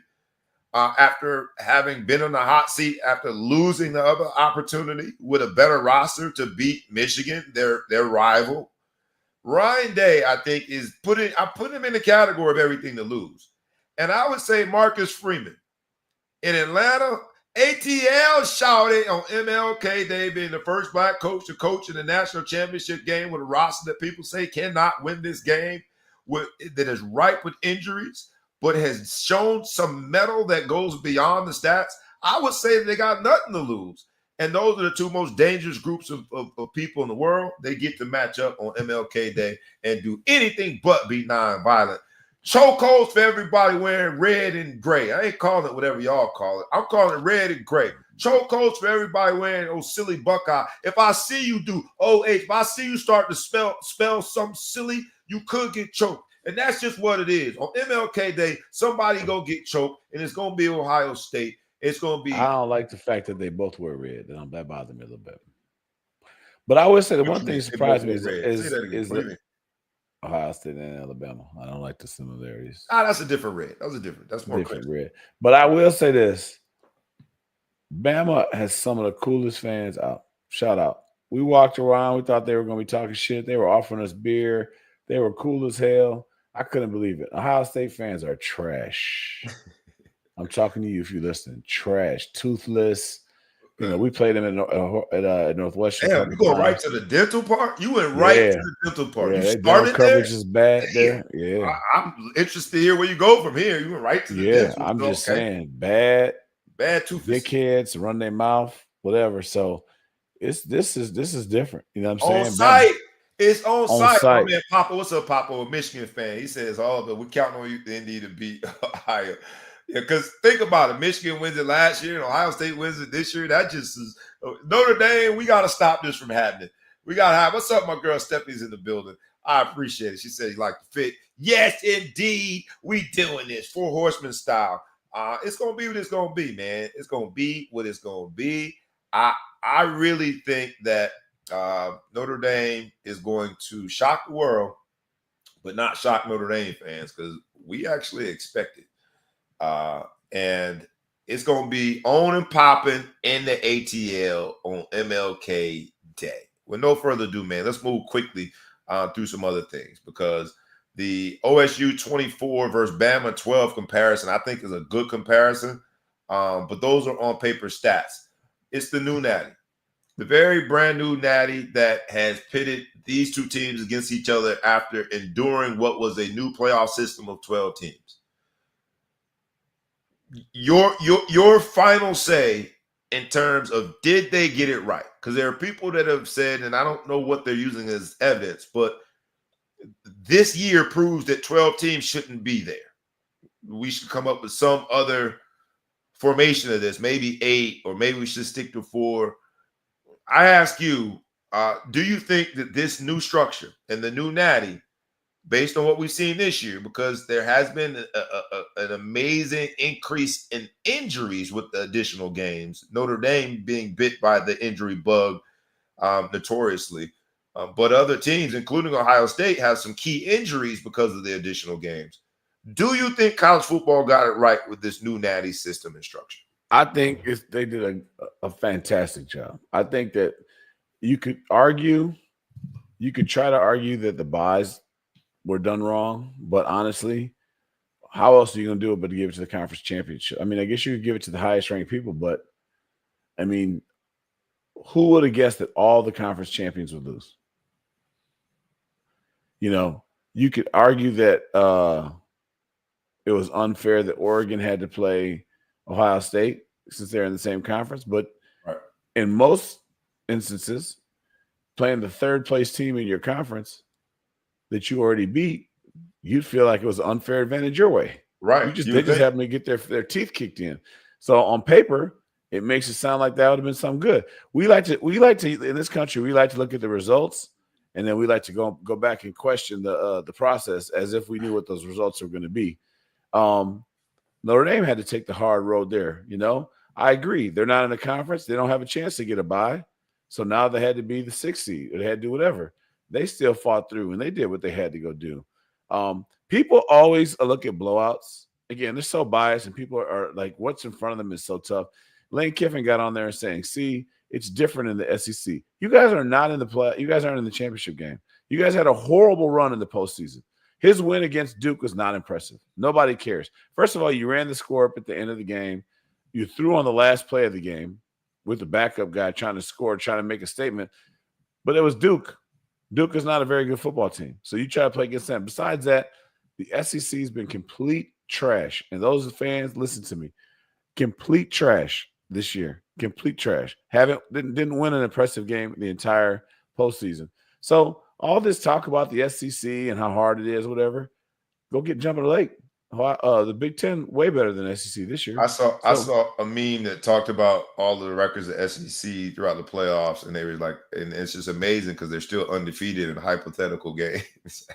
after having been on the hot seat, after losing the other opportunity with a better roster to beat Michigan, their rival, Ryan Day, I think, I put him in the category of everything to lose. And I would say Marcus Freeman in Atlanta, ATL Shawty on MLK Day, being the first black coach to coach in the national championship game with a roster that people say cannot win this game, that is ripe with injuries, but has shown some mettle that goes beyond the stats. I would say that they got nothing to lose. And those are the two most dangerous groups of people in the world. They get to match up on MLK Day and do anything but be nonviolent. Chokeholds for everybody wearing red and gray. I ain't calling it whatever y'all call it. I'm calling it red and gray. Chokeholds for everybody wearing those silly Buckeye. If I see you do OH, if I see you start to spell something silly, you could get choked. And that's just what it is. On MLK Day, somebody gonna get choked, and it's gonna be Ohio State. It's gonna be. I don't like the fact that they both wear red. That bothers me a little bit. But I would say the one thing that surprised me is that Ohio State and Alabama. I don't like the similarities. That's a different red. That's more different red. But I will say this: Bama has some of the coolest fans out. Shout out. We walked around. We thought they were going to be talking shit. They were offering us beer. They were cool as hell. I couldn't believe it. Ohio State fans are trash. I'm talking to you if you listen. Trash, toothless. You know, we played them at Northwestern. Damn, you go right to the dental part? You went right to the dental part. Yeah, you started coverage is bad there. Yeah. I'm interested to hear where you go from here. You went right to the dental. I'm just saying, bad toothless. Dickheads run their mouth, whatever. So this is different. You know what I'm saying? On site. It's on site. Site. Oh, man, Papa, what's up, Papa? A Michigan fan. He says, but we're counting on you, Indy, to beat Ohio. Yeah, because think about it. Michigan wins it last year, and Ohio State wins it this year. That just is Notre Dame. We got to stop this from happening. We got to have. What's up, my girl? Stephanie's in the building. I appreciate it. She said you like to fit. Yes, indeed. We doing this 4 Horsemen style. It's gonna be what it's gonna be, man. It's gonna be what it's gonna be. I really think that Notre Dame is going to shock the world, but not shock Notre Dame fans, because we actually expect it. And it's going to be on and popping in the ATL on MLK Day. With no further ado, man, let's move quickly through some other things, because the OSU 24 versus Bama 12 comparison, I think, is a good comparison. But those are on paper stats. It's the new Natty, the very brand new Natty that has pitted these two teams against each other after enduring what was a new playoff system of 12 teams. Your final say in terms of, did they get it right? Because there are people that have said, and I don't know what they're using as evidence, but this year proves that 12 teams shouldn't be there. We should come up with some other formation of this, maybe 8, or maybe we should stick to 4. I ask you, do you think that this new structure and the new Natty, based on what we've seen this year, because there has been an amazing increase in injuries with the additional games, Notre Dame being bit by the injury bug notoriously, but other teams, including Ohio State, have some key injuries because of the additional games. Do you think college football got it right with this new Natty system and structure? I think they did a fantastic job. I think that you could try to argue that the buys were done wrong, but honestly, how else are you going to do it but to give it to the conference championship? I mean, I guess you could give it to the highest ranked people, but I mean, who would have guessed that all the conference champions would lose? You know, you could argue that it was unfair that Oregon had to play Ohio State since they're in the same conference, but in most instances, playing the third place team in your conference that you already beat, you'd feel like it was an unfair advantage your way. Right. They just happened to get their teeth kicked in. So on paper, it makes it sound like that would have been something good. We like to in this country, we like to look at the results, and then we like to go back and question the process as if we knew what those results were going to be. Notre Dame had to take the hard road there, you know. I agree. They're not in the conference. They don't have a chance to get a bye. So now they had to be the 6th seed, or they had to do whatever. They still fought through, and they did what they had to go do. People always look at blowouts. Again, they're so biased, and people are like, what's in front of them is so tough. Lane Kiffin got on there and saying, see, it's different in the SEC. You guys are not in the play. You guys aren't in the championship game. You guys had a horrible run in the postseason. His win against Duke was not impressive. Nobody cares. First of all, you ran the score up at the end of the game. You threw on the last play of the game with the backup guy trying to score, trying to make a statement. But it was Duke. Duke is not a very good football team. So you try to play against them. Besides that, the SEC has been complete trash. And those fans, listen to me. Complete trash this year. Complete trash. Didn't win an impressive game the entire postseason. So all this talk about the SEC and how hard it is, whatever, go get Jumper Lake. The Big Ten way better than SEC this year. I saw a meme that talked about all of the records of SEC throughout the playoffs, and they were like, and it's just amazing because they're still undefeated in hypothetical games.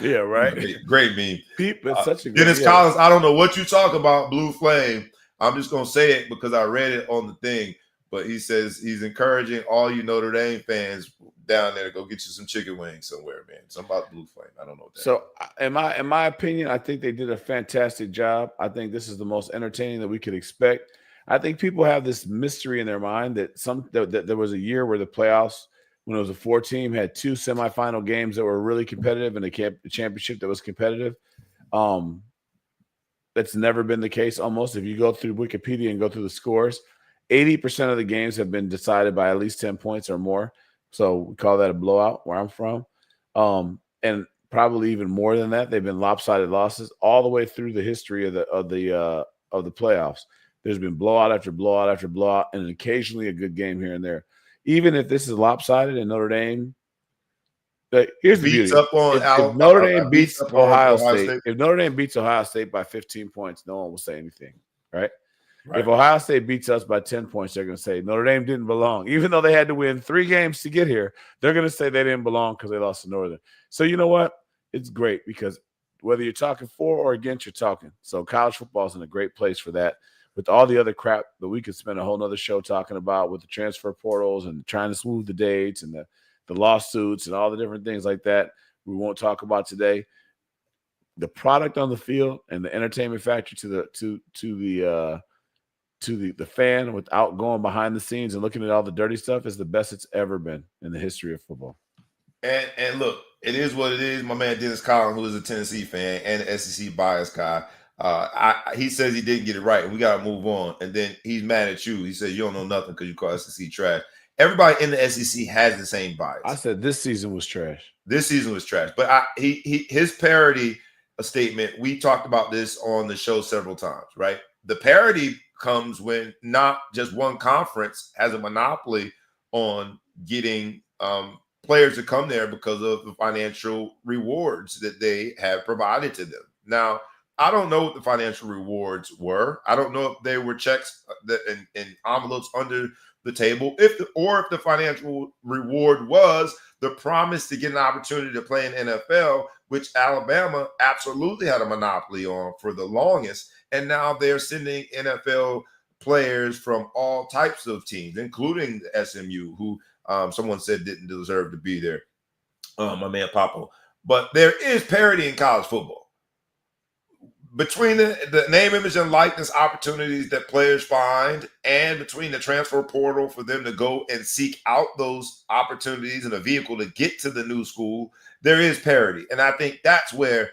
Yeah, right. Great meme. It's such a Dennis Collins. I don't know what you talk about, Blue Flame. I'm just gonna say it because I read it on the thing. But he says he's encouraging all you Notre Dame fans down there to go get you some chicken wings somewhere, man. Something about Blue Flame. I don't know what that So, in my opinion, I think they did a fantastic job. I think this is the most entertaining that we could expect. I think people have this mystery in their mind that there was a year where the playoffs, when it was a 4-team, had 2 semifinal games that were really competitive and a championship that was competitive. That's never been the case almost. If you go through Wikipedia and go through the scores, 80% of the games have been decided by at least 10 points or more. So we call that a blowout where I'm from. And probably even more than that, they've been lopsided losses all the way through the history of the playoffs. There's been blowout after blowout after blowout, and occasionally a good game here and there. Even if this is lopsided and Notre Dame, here's the beauty. If Notre Dame beats Ohio State, if Notre Dame beats Ohio State by 15 points, no one will say anything, right? If Ohio State beats us by 10 points, they're going to say Notre Dame didn't belong. Even though they had to win 3 games to get here, they're going to say they didn't belong because they lost to Northern. So you know what? It's great because whether you're talking for or against, you're talking. So college football is in a great place for that. With all the other crap that we could spend a whole nother show talking about with the transfer portals and trying to smooth the dates and the lawsuits and all the different things like that we won't talk about today. The product on the field and the entertainment factor to the fan without going behind the scenes and looking at all the dirty stuff is the best it's ever been in the history of football. And look, it is what it is. My man Dennis Collins, who is a Tennessee fan and an SEC bias guy, he says he didn't get it right, and we got to move on. And then he's mad at you. He said you don't know nothing because you call SEC trash. Everybody in the SEC has the same bias. I said this season was trash. This season was trash. But his parody statement, we talked about this on the show several times, right? The parody comes when not just one conference has a monopoly on getting players to come there because of the financial rewards that they have provided to them. Now, I don't know what the financial rewards were. I don't know if they were checks and envelopes under the table, if the financial reward was the promise to get an opportunity to play in NFL, which Alabama absolutely had a monopoly on for the longest. And now they're sending NFL players from all types of teams, including the SMU, who someone said didn't deserve to be there, my man Papo. But there is parity in college football. Between the name, image, and likeness opportunities that players find and between the transfer portal for them to go and seek out those opportunities and a vehicle to get to the new school, there is parity. And I think that's where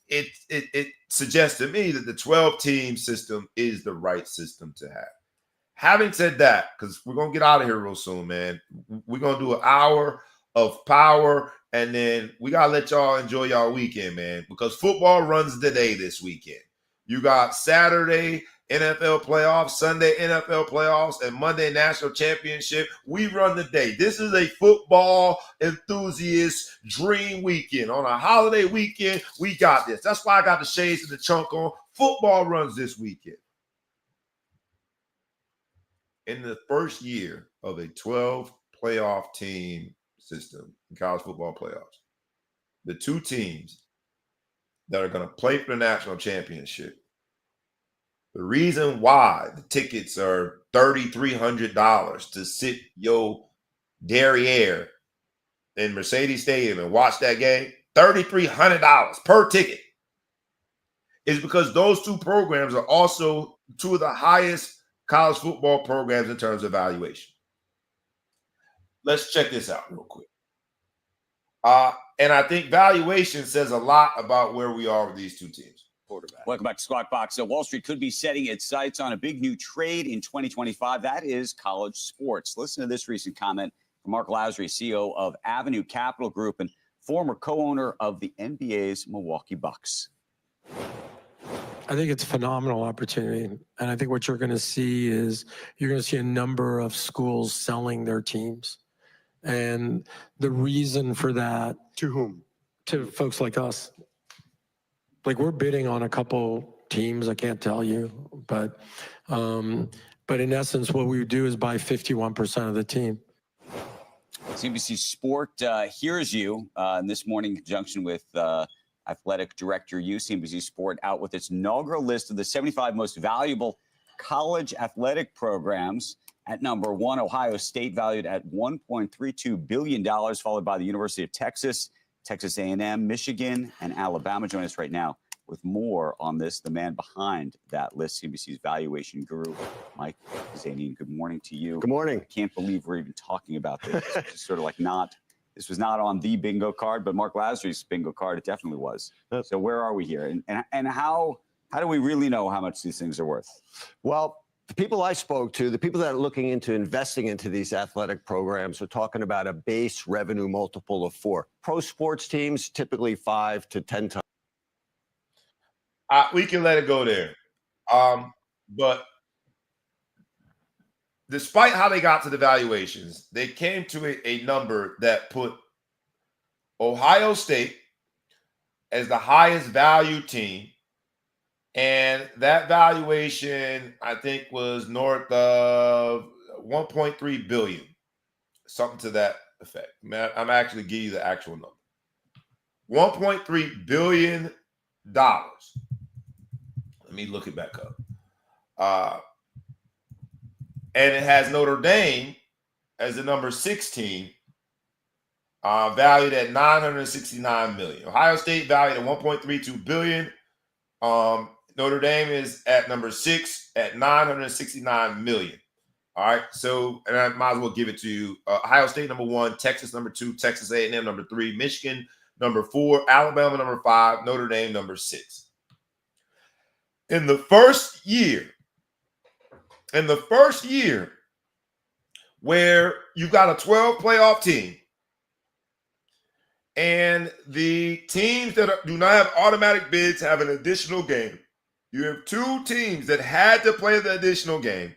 it suggests to me that the 12-team system is the right system to have. Having said that, because we're going to get out of here real soon, man, we're going to do an hour of power, and then we got to let y'all enjoy y'all weekend, man, because football runs the day this weekend. You got Saturday NFL playoffs, Sunday NFL playoffs, and Monday National Championship. We run the day. This is a football enthusiast dream weekend. On a holiday weekend, we got this. That's why I got the shades and the chunk on. Football runs this weekend. In the first year of a 12 playoff team system in college football playoffs, the 2 teams that are going to play for the national championship The reason why the tickets are $3,300 to sit your derriere in Mercedes Stadium and watch that game, $3,300 per ticket, is because those two programs are also two of the highest college football programs in terms of valuation. Let's check this out real quick. And I think valuation says a lot about where we are with these two teams. Quarterback. Welcome back to Squawk Box. So Wall Street could be setting its sights on a big new trade in 2025. That is college sports. Listen to this recent comment from Mark Lasry, CEO of Avenue Capital Group and former co-owner of the NBA's Milwaukee Bucks. I think it's a phenomenal opportunity. And I think what you're going to see is you're going to see a number of schools selling their teams. And the reason for that. To whom? To folks like us. Like, we're bidding on a couple teams, I can't tell you. But in essence, what we would do is buy 51% of the team. CNBC Sport hears you this morning in conjunction with athletic director CNBC Sport out with its inaugural list of the 75 most valuable college athletic programs. At number 1, Ohio State, valued at $1.32 billion, followed by the University of Texas, Texas A&M, Michigan, and Alabama. Join us right now with more on this. The man behind that list, CNBC's valuation guru, Mike Zanine. Good morning to you. Good morning. I can't believe we're even talking about this. It's just sort of like this was not on the bingo card, but Mark Lasry's bingo card, it definitely was. So where are we here? And how do we really know how much these things are worth? Well, the people I spoke to, the people that are looking into investing into these athletic programs are talking about a base revenue multiple of 4. Pro sports teams, typically 5 to 10 times. We can let it go there. But despite how they got to the valuations, they came to a number that put Ohio State as the highest value team. And that valuation, I think, was north of $1.3 billion, something to that effect. I'm actually giving you the actual number. $1.3 billion. Let me look it back up. And it has Notre Dame as the number 16, valued at $969 million. Ohio State valued at $1.32 billion. Notre Dame is at number 6 at $969 million. All right. So, and I might as well give it to you. Ohio State number 1, Texas number 2, Texas A&M number 3, Michigan number 4, Alabama number 5, Notre Dame number 6. In the first year where you got a 12 playoff team, and the teams that do not have automatic bids have an additional game. You have 2 teams that had to play the additional game,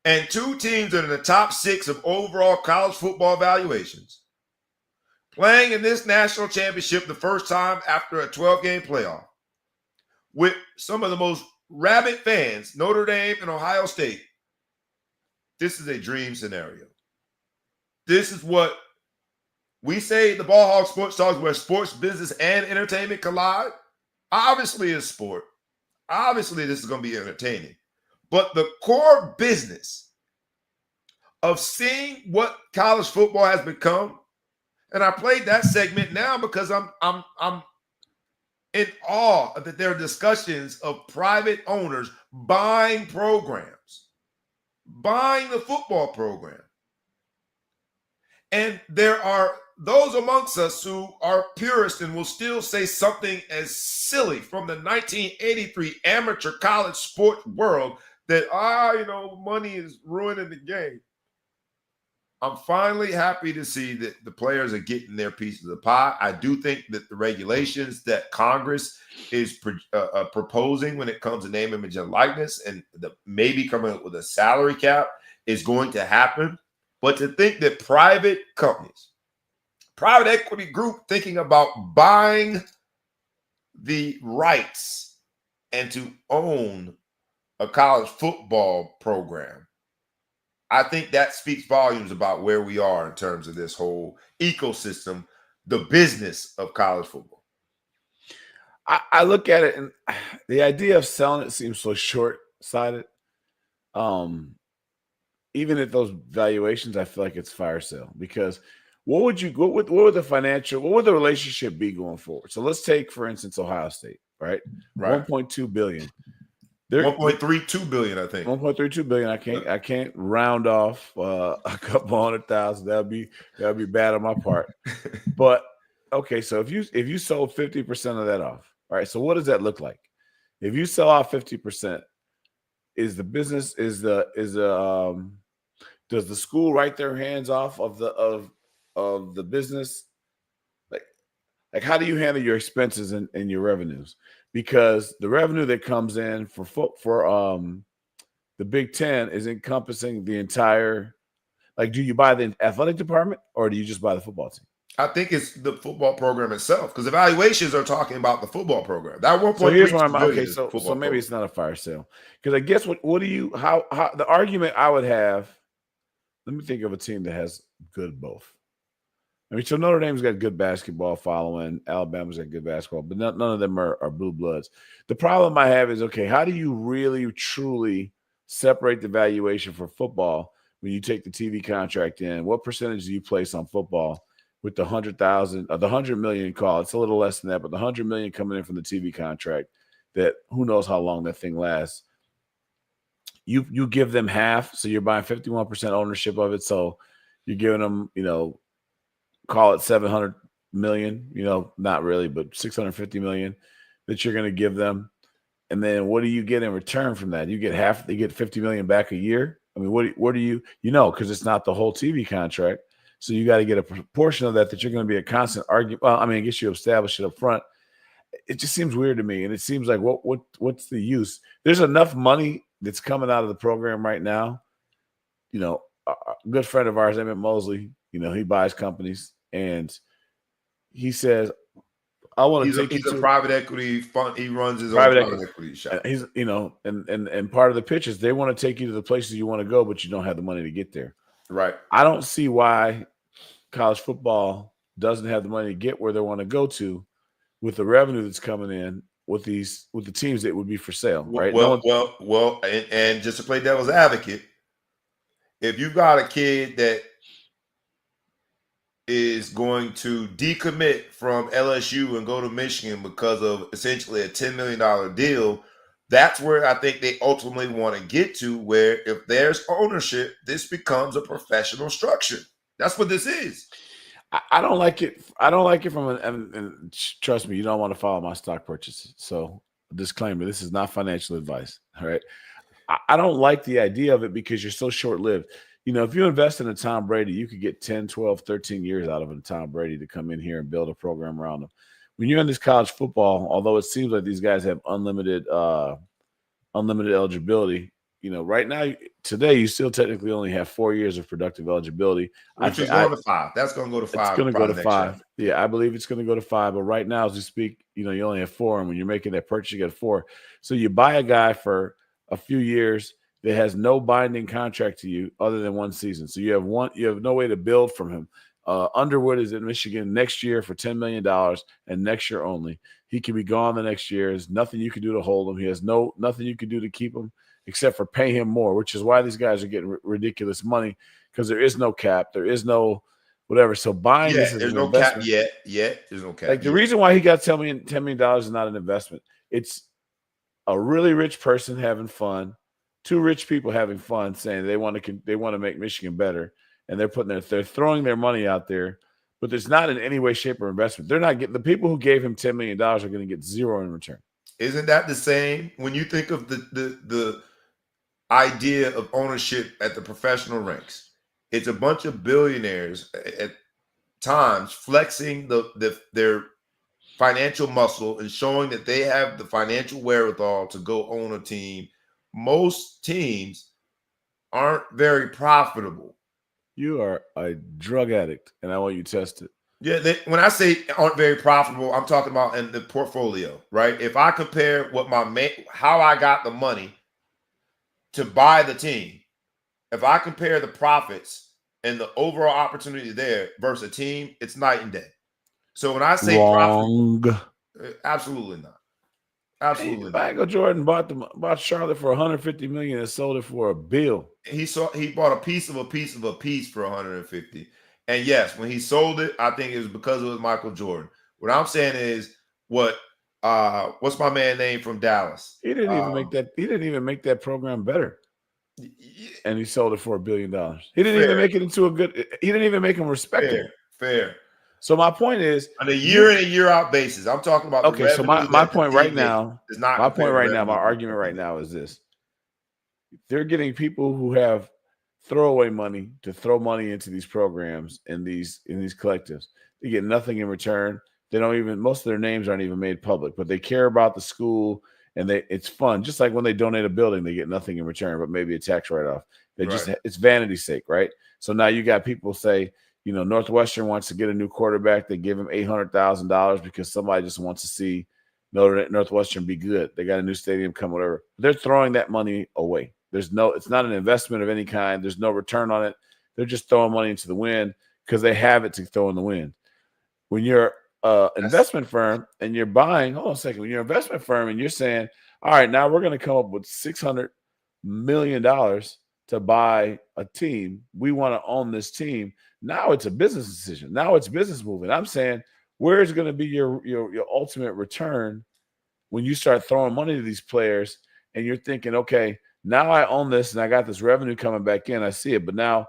and 2 teams that are in the top 6 of overall college football valuations, playing in this national championship the first time after a 12-game playoff, with some of the most rabid fans, Notre Dame and Ohio State. This is a dream scenario. This is what we say the Ball Hog Sports Talk, where sports, business, and entertainment collide. Obviously, it's sport. Obviously, this is going to be entertaining. But the core business of seeing what college football has become, and I played that segment now because I'm in awe that there are discussions of private owners buying programs, buying the football program. And there are those amongst us who are purists and will still say something as silly from the 1983 amateur college sports world that, money is ruining the game. I'm finally happy to see that the players are getting their piece of the pie. I do think that the regulations that Congress is proposing when it comes to name, image, and likeness, and maybe coming up with a salary cap, is going to happen. But to think that private companies, private equity group thinking about buying the rights and to own a college football program, I think that speaks volumes about where we are in terms of this whole ecosystem, the business of college football. I look at it, and the idea of selling it seems so short-sighted. Even at those valuations, I feel like it's fire sale, because what would the relationship be going forward? So let's take, for instance, Ohio State, right? 1.2 billion. 1.32 billion, I think. 1.32 billion. I can't round off a couple 100,000. That'd be bad on my part. But okay, so if you sold 50% of that off, all right. So what does that look like? If you sell off 50%, does the school write their hands off of the business? Like how do you handle your expenses and your revenues? Because the revenue that comes in for the Big Ten is encompassing the entire. Like, do you buy the athletic department or do you just buy the football team? I think it's the football program itself, because evaluations are talking about the football program. That 1.3 so here's why I'm billion okay. is So football maybe program. it's not a fire sale, because I guess what do you how the argument I would have. Let me think of a team that has good both. I mean, so Notre Dame's got good basketball following. Alabama's got good basketball, but none of them are blue bloods. The problem I have is, okay, how do you really, truly separate the valuation for football when you take the TV contract in? What percentage do you place on football with the 100,000, the 100 million call? It's a little less than that, but the 100 million coming in from the TV contract, that who knows how long that thing lasts. You give them half, so you're buying 51% ownership of it. So you're giving them, call it 700 million, not really, but 650 million that you're going to give them. And then what do you get in return from that? You get half, they get 50 million back a year. I mean, what do you, because it's not the whole TV contract. So you got to get a proportion of that you're going to be a constant argument. Well, I mean, I guess you establish it up front. It just seems weird to me. And it seems like what's the use? There's enough money that's coming out of the program right now. A good friend of ours, Emmett Mosley, he buys companies, and he says, I want to take you to a private equity fund. He runs his own private equity shop. He's, and part of the pitch is they want to take you to the places you want to go, but you don't have the money to get there. Right. I don't see why college football doesn't have the money to get where they want to go to with the revenue that's coming in with the teams that would be for sale, right? Well, and just to play devil's advocate, if you've got a kid that is going to decommit from LSU and go to Michigan because of essentially a $10 million deal, that's where I think they ultimately want to get to, where if there's ownership, this becomes a professional structure. That's what this is. I don't like it. I don't like it and trust me, you don't want to follow my stock purchases. So disclaimer, this is not financial advice. All right. I don't like the idea of it because you're so short-lived. If you invest in a Tom Brady, you could get 10, 12, 13 years out of a Tom Brady to come in here and build a program around him. When you're in this college football, although it seems like these guys have unlimited eligibility, right now, today, you still technically only have 4 years of productive eligibility. Which is going to 5. That's going to go to 5. It's going to go to 5. Yeah, I believe it's going to go to 5. But right now, as we speak, you only have 4. And when you're making that purchase, you get 4. So you buy a guy for a few years that has no binding contract to you other than one season. So you have no way to build from him. Underwood is in Michigan next year for $10 million and next year only. He can be gone the next year. There's nothing you can do to hold him. He has nothing you can do to keep him except for pay him more, which is why these guys are getting ridiculous money, because there is no cap. There is no whatever. So buying this is there's an no investment. cap yet. There's no cap. Like the reason why he got $10 million is not an investment. It's a really rich person having fun, two rich people having fun, saying they want to make Michigan better, and they're throwing their money out there, but there's not in any way, shape, or investment. They're not getting, the people who gave him $10 million are going to get zero in return. Isn't that the same when you think of the idea of ownership at the professional ranks? It's a bunch of billionaires at times flexing their financial muscle and showing that they have the financial wherewithal to go own a team. Most teams aren't very profitable. You are a drug addict, and I want you tested. Yeah, when I say aren't very profitable, I'm talking about in the portfolio, right? If I compare how I got the money to buy the team, if I compare the profits and the overall opportunity there versus a team, it's night and day. So when I say wrong, absolutely not. Absolutely. Michael Jordan bought Charlotte for $150 million and sold it for $1 billion. He bought a piece of a piece of a piece for 150. And yes, when he sold it, I think it was because it was Michael Jordan. What I'm saying is what's my man name from Dallas? He didn't even make that. He didn't even make that program better. And he sold it for $1 billion. He didn't even make it into a good. He didn't even make him respectable. Fair. So my point is, on a year in and year out basis, I'm talking about. Okay, so my point right now is not. My point right now, my argument right now is this: they're getting people who have throwaway money to throw money into these programs and these collectives. They get nothing in return. They don't even. Most of their names aren't even made public, but they care about the school. And it's fun. Just like when they donate a building, they get nothing in return, but maybe a tax write-off. It's vanity's sake, right? So now you got people say, Northwestern wants to get a new quarterback. They give him $800,000 because somebody just wants to see Northwestern be good. They got a new stadium come, whatever. They're throwing that money away. It's not an investment of any kind. There's no return on it. They're just throwing money into the wind because they have it to throw in the wind. When you're investment firm and you're buying, hold on a second, when you're an investment firm and you're saying, all right, now we're going to come up with $600 million to buy a team. We want to own this team. Now it's a business decision. Now it's business moving. I'm saying, where's going to be your ultimate return when you start throwing money to these players and you're thinking, okay, now I own this and I got this revenue coming back in. I see it, but now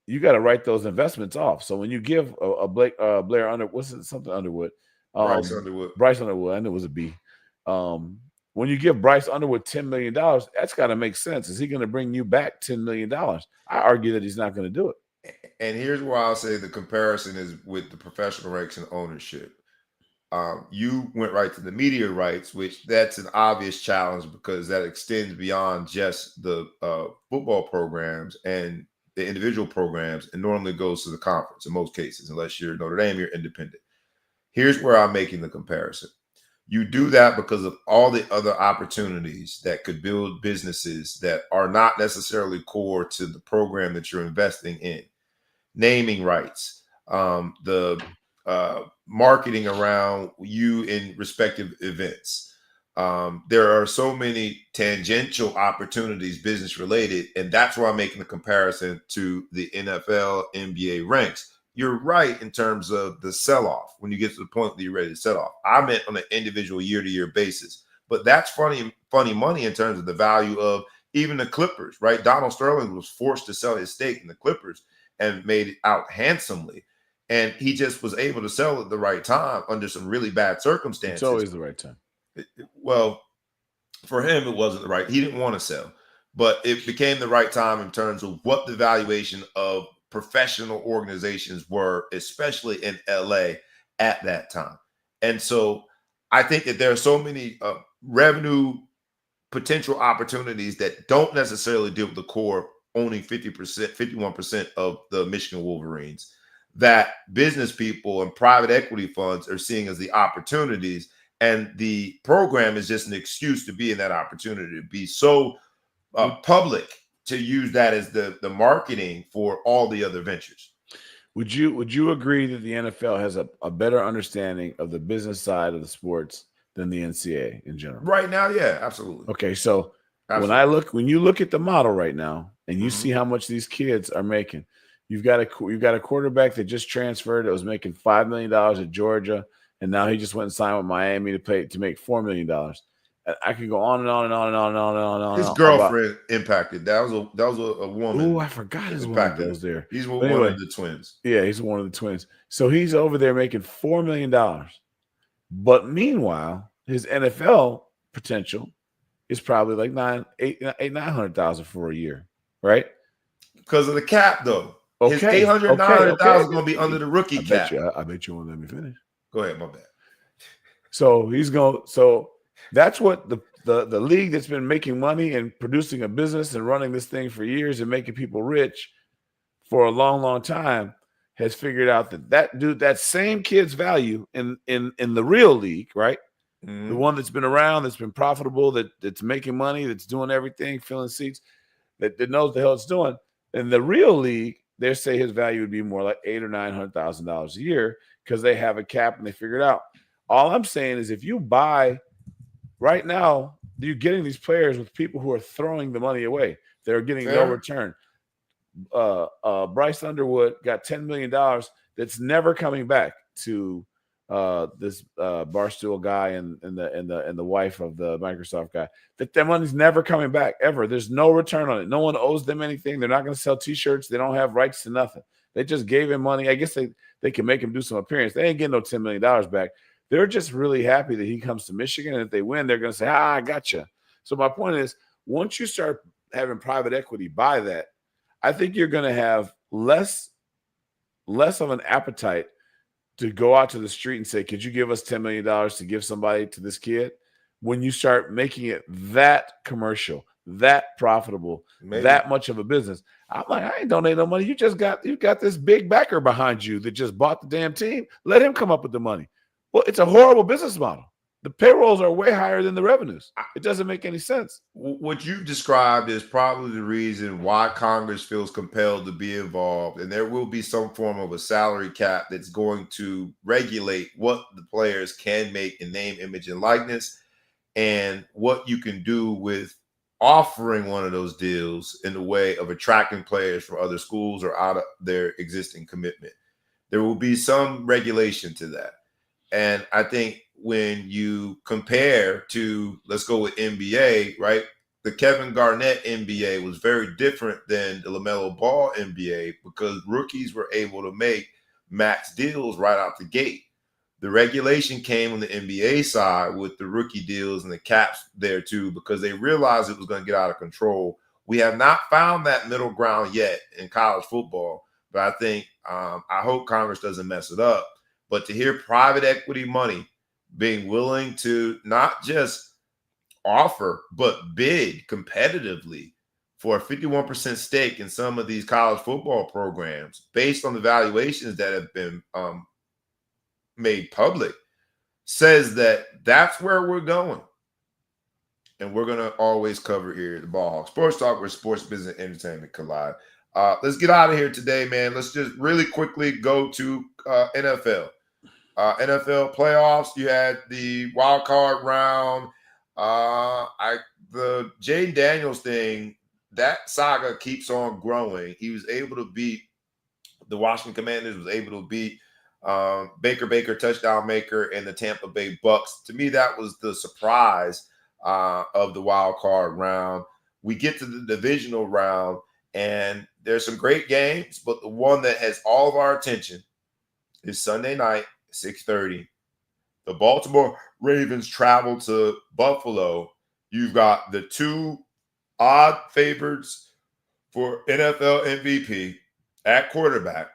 you got to write those investments off. So when you give a Blair Underwood, Bryce Underwood, I knew it was a B. When you give Bryce Underwood $10 million, that's got to make sense. Is he going to bring you back $10 million? I argue that he's not going to do it. And here's why I'll say the comparison is with the professional ranks and ownership. You went right to the media rights, which that's an obvious challenge because that extends beyond just the football programs and the individual programs, and normally goes to the conference in most cases. Unless you're Notre Dame, you're independent. Here's where I'm making the comparison. You do that because of all the other opportunities that could build businesses that are not necessarily core to the program that you're investing in. Naming rights, the marketing around you in respective events. There are so many tangential opportunities, business related, and that's why I'm making the comparison to the NFL, NBA ranks. You're right in terms of the sell-off when you get to the point that you're ready to sell off. I meant on an individual year-to-year basis, but that's funny money in terms of the value of even the Clippers, right? Donald Sterling was forced to sell his stake in the Clippers and made it out handsomely. And he just was able to sell at the right time under some really bad circumstances. It's always the right time. Well, for him, it wasn't the right. He didn't want to sell, but it became the right time in terms of what the valuation of professional organizations were, especially in LA at that time. And so I think that there are so many revenue potential opportunities that don't necessarily deal with the core owning 50%, 51% of the Michigan Wolverines that business people and private equity funds are seeing as the opportunities. And the program is just an excuse to be in that opportunity, to be so public, to use that as the marketing for all the other ventures. Would you agree that the NFL has a better understanding of the business side of the sports than the NCAA in general? Right now, yeah, absolutely. Okay, so when you look at the model right now and you see how much these kids are making, you've got a quarterback that just transferred that was making $5 million at Georgia, and now he just went and signed with Miami to make $4 million. I could go on and on and on and on and on and on and on. His girlfriend impacted. That was a woman. Oh, I forgot his woman was there. He's one of the twins. Yeah, he's one of the twins. So he's over there making $4 million. But meanwhile, his NFL potential is probably like $900,000 for a year, right? Because of the cap, though. Okay. His $800,000 is going to be under the rookie cap. I bet you won't let me finish. Go ahead, my bad. So that's what the league that's been making money and producing a business and running this thing for years and making people rich for a long, long time has figured out that same kid's value in the real league, right? Mm-hmm. The one that's been around, that's been profitable, that's making money, that's doing everything, filling seats, that knows the hell it's doing. In the real league, they say his value would be more like $800,000 or $900,000 a year because they have a cap and they figure it out. All I'm saying is if you buy right now you're getting these players with people who are throwing the money away. They're getting no return. Bryce Underwood got $10 million that's never coming back to this Barstool guy and the wife of the Microsoft guy. That money's never coming back ever. There's no return on it. No one owes them anything. They're not going to sell T-shirts. They don't have rights to nothing. They just gave him money. I guess they can make him do some appearance. They ain't getting no $10 million back. They're just really happy that he comes to Michigan, and if they win, they're going to say, I gotcha. So my point is, once you start having private equity buy that, I think you're going to have less of an appetite to go out to the street and say, could you give us $10 million to give somebody to this kid? When you start making it that commercial, that profitable, that much of a business. I'm like, I ain't donating no money. You got this big backer behind you that just bought the damn team. Let him come up with the money. Well, it's a horrible business model. The payrolls are way higher than the revenues. It doesn't make any sense. What you've described is probably the reason why Congress feels compelled to be involved, and there will be some form of a salary cap that's going to regulate what the players can make in name, image, and likeness, and what you can do with offering one of those deals in the way of attracting players from other schools or out of their existing commitment. There will be some regulation to that. And I think when you compare to, let's go with NBA, right? The Kevin Garnett NBA was very different than the LaMelo Ball NBA because rookies were able to make max deals right out the gate. The regulation came on the NBA side with the rookie deals and the caps there too, because they realized it was going to get out of control. We have not found that middle ground yet in college football, but I think I hope Congress doesn't mess it up. But to hear private equity money being willing to not just offer, but bid competitively for a 51% stake in some of these college football programs based on the valuations that have been made public says that that's where we're going. And we're going to always cover here at the Ball Hawk Sports Talk, where sports, business, and entertainment collide. Let's get out of here today, man. Let's just really quickly go to NFL. NFL playoffs. You had the wild card round. The Jaden Daniels thing, that saga keeps on growing. He was able to beat the Washington Commanders, was able to beat Baker, touchdown maker, and the Tampa Bay Bucks. To me, that was the surprise of the wild card round. We get to the divisional round, and there's some great games, but the one that has all of our attention is Sunday night, 6:30. The Baltimore Ravens travel to Buffalo. You've got the two odd favorites for NFL MVP at quarterback.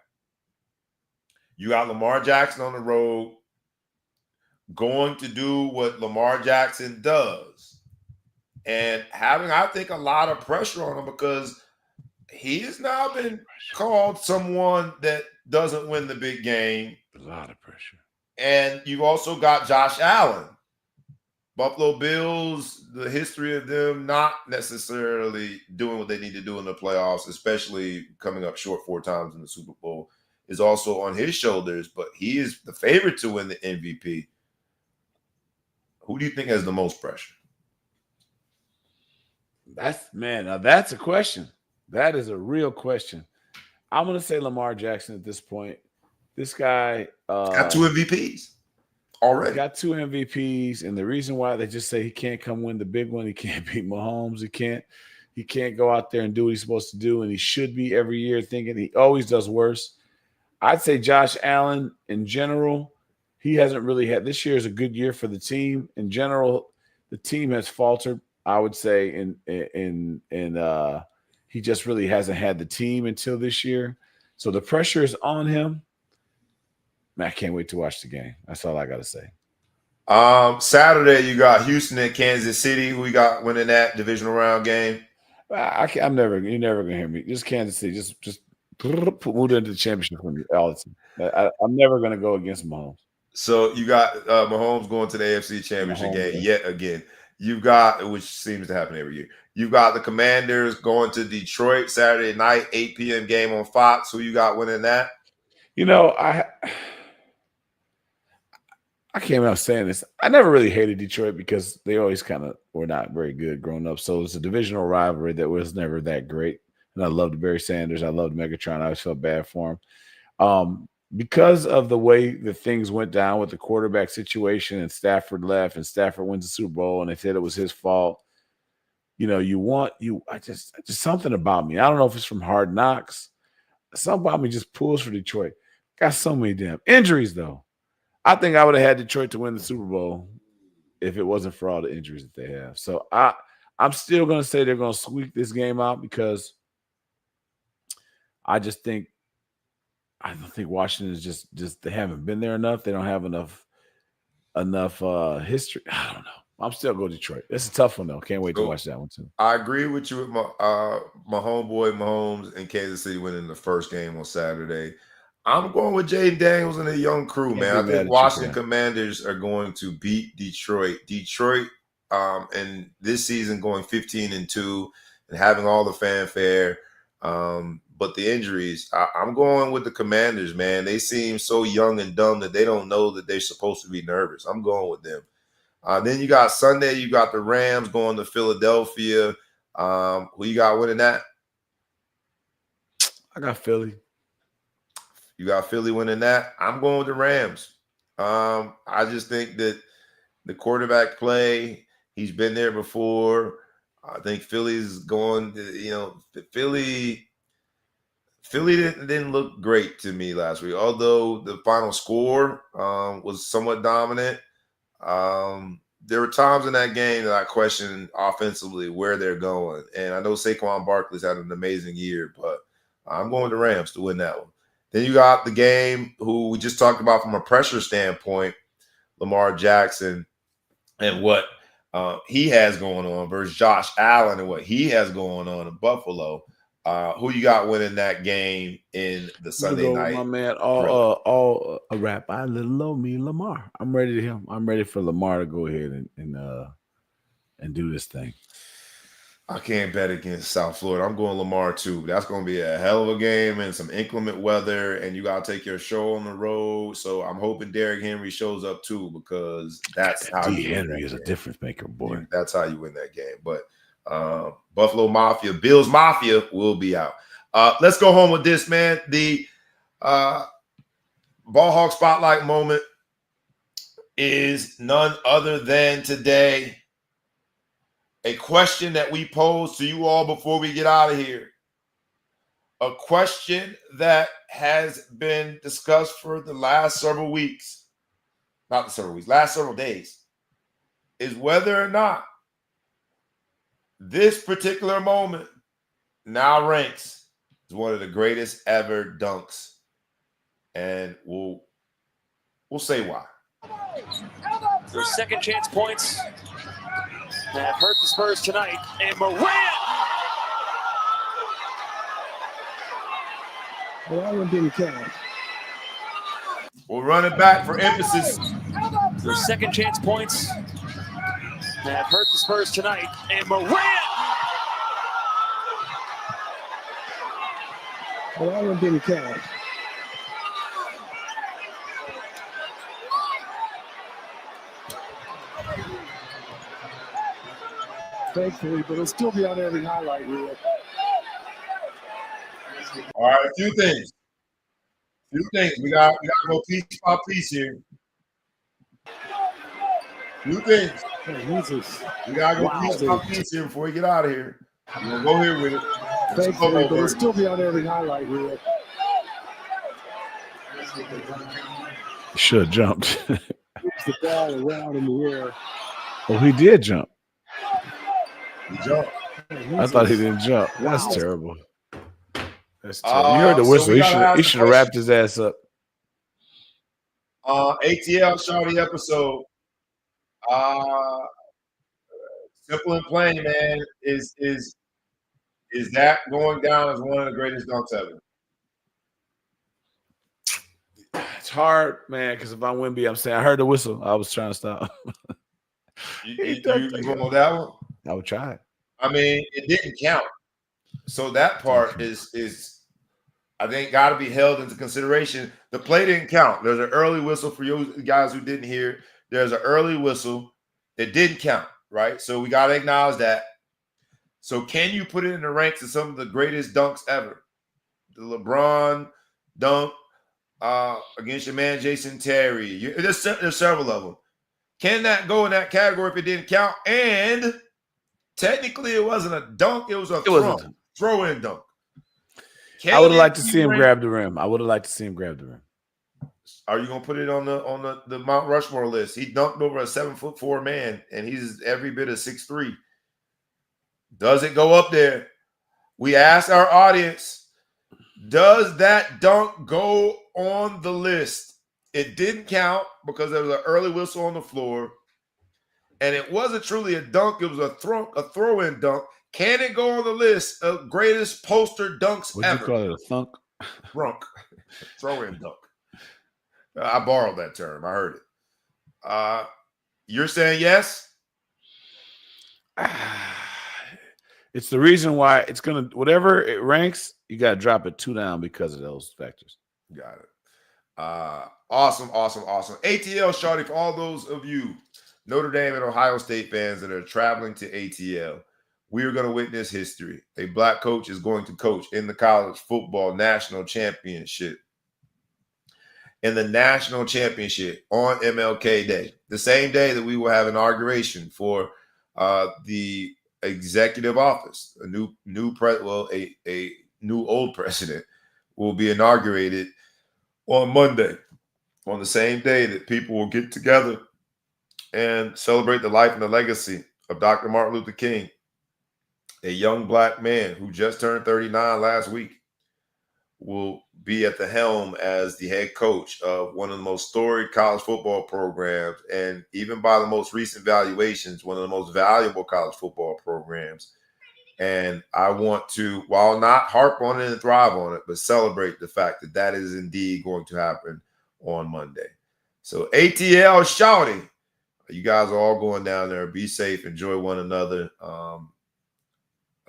You got Lamar Jackson on the road going to do what Lamar Jackson does and having, I think, a lot of pressure on him because he has now been called someone that doesn't win the big game. A lot of pressure. And you've also got Josh Allen. Buffalo Bills, the history of them not necessarily doing what they need to do in the playoffs, especially coming up short 4 times in the Super Bowl, is also on his shoulders. But he is the favorite to win the MVP. Who do you think has the most pressure? That's a question. That is a real question. I'm going to say Lamar Jackson at this point. This guy got 2 MVPs already. Got 2 MVPs, and the reason why they just say he can't come win the big one, he can't beat Mahomes, he can't go out there and do what he's supposed to do, and he should be every year thinking he always does worse. I'd say Josh Allen in general, he hasn't really had – this year is a good year for the team. In general, the team has faltered, I would say, in he just really hasn't had the team until this year. So the pressure is on him. Man, I can't wait to watch the game. That's all I got to say. Saturday, you got Houston at Kansas City. Who we got winning that divisional round game? You're never going to hear me. Just Kansas City. Just move into the championship for me all the time. I'm never going to go against Mahomes. So you got Mahomes going to the AFC Championship game yet again. You've got, which seems to happen every year. You've got the Commanders going to Detroit Saturday night, 8 p.m. game on Fox. Who you got winning that? You know, I came out saying this. I never really hated Detroit because they always kind of were not very good growing up. So it's a divisional rivalry that was never that great. And I loved Barry Sanders. I loved Megatron. I always felt bad for him. Because of the way that things went down with the quarterback situation and Stafford left and Stafford wins the Super Bowl and they said it was his fault. I just something about me. I don't know if it's from Hard Knocks. Something about me just pulls for Detroit. Got so many damn injuries though. I think I would have had Detroit to win the Super Bowl if it wasn't for all the injuries that they have. So I'm still going to say they're going to squeak this game out because I don't think Washington is just they haven't been there enough. They don't have enough history. I don't know. I'm still going to Detroit. It's a tough one though. Can't wait to watch that one too. I agree with you with my homeboy Mahomes and Kansas City winning the first game on Saturday. I'm going with Jaden Daniels and the young crew, man. I think Washington Commanders are going to beat Detroit. Detroit, and this season going 15-2 and having all the fanfare. But the injuries, I'm going with the Commanders, man. They seem so young and dumb that they don't know that they're supposed to be nervous. I'm going with them. Then you got Sunday, you got the Rams going to Philadelphia. Who you got winning that? I got Philly. You got Philly winning that. I'm going with the Rams. I just think that the quarterback play, he's been there before. I think Philly's going to, Philly didn't look great to me last week, although the final score was somewhat dominant. There were times in that game that I questioned offensively where they're going. And I know Saquon Barkley's had an amazing year, but I'm going with the Rams to win that one. Then you got the game who we just talked about from a pressure standpoint, Lamar Jackson and what he has going on versus Josh Allen and what he has going on in Buffalo. Who you got winning that game in the Sunday night? My man, all a rap. I little old me, Lamar. I'm ready to him. I'm ready for Lamar to go ahead and do this thing. I can't bet against South Florida. I'm going Lamar too. That's going to be a hell of a game and some inclement weather, and you got to take your show on the road. So I'm hoping Derrick Henry shows up too because that's how D. Henry is a difference maker, boy. That's how you win that game. But Buffalo Mafia, Bills Mafia will be out. Let's go home with this, man. The Ball Hawk Spotlight moment is none other than today. A question that we pose to you all before we get out of here. A question that has been discussed for the last several weeks. Not the several weeks, last several days. Is whether or not this particular moment now ranks as one of the greatest ever dunks. And we'll say why. For second chance points that hurt the Spurs tonight. And Morant! Well, I didn't count. We'll run it back for emphasis. For second chance points that hurt the Spurs tonight. And Morant! Well, I didn't count. Thankfully, but it'll still be on every highlight reel. All right, a few things. We got to go piece by piece here. Few things. Oh, we got to go piece by piece here before we get out of here. We'll go here with it. Thankfully, but it'll still be on every highlight reel. Should have jumped. Moves the ball around in the air. Oh, he did jump. He jumped. I thought he didn't jump. That's terrible. That's terrible. You heard the whistle. So he should have wrapped his ass up. ATL Shawty episode. Simple and plain, man. Is that going down as one of the greatest dunks ever? It's hard, man, because if I'm Wimby, I'm saying I heard the whistle. I was trying to stop. You going with that one? I would try it. I mean, it didn't count. So that part is I think got to be held into consideration. The play didn't count. There's an early whistle for you guys who didn't hear it. There's an early whistle that didn't count, right? So we got to acknowledge that. So can you put it in the ranks of some of the greatest dunks ever? The LeBron dunk against your man Jason Terry. There's several of them. Can that go in that category if it didn't count? And technically it wasn't a dunk. It was a throw-in dunk. I would have liked to see him grab the rim. Are you gonna put it on the Mount Rushmore list? He dunked over a 7'4" man, and he's every bit of 6'3". Does it go up there? We asked our audience, does that dunk go on the list? It didn't count because there was an early whistle on the floor, and it wasn't truly a dunk. It was a throw-in dunk. Can it go on the list of greatest poster dunks ever? What do you call it, a thunk? Drunk. Throw-in dunk. I borrowed that term. I heard it. You're saying yes? It's the reason why it's going to, whatever it ranks, you got to drop it 2 down because of those factors. Got it. Awesome. ATL Shawty, for all those of you Notre Dame and Ohio State fans that are traveling to ATL, we are going to witness history. A black coach is going to coach in the college football national championship. In the national championship on MLK Day, the same day that we will have inauguration for the executive office, a new old president will be inaugurated on Monday, on the same day that people will get together and celebrate the life and the legacy of Dr. Martin Luther King, a young black man who just turned 39 last week, will be at the helm as the head coach of one of the most storied college football programs, and even by the most recent valuations, one of the most valuable college football programs. And I want to, while not harp on it and thrive on it, but celebrate the fact that that is indeed going to happen on Monday. So ATL Shawty, you guys are all going down there. Be safe. Enjoy one another.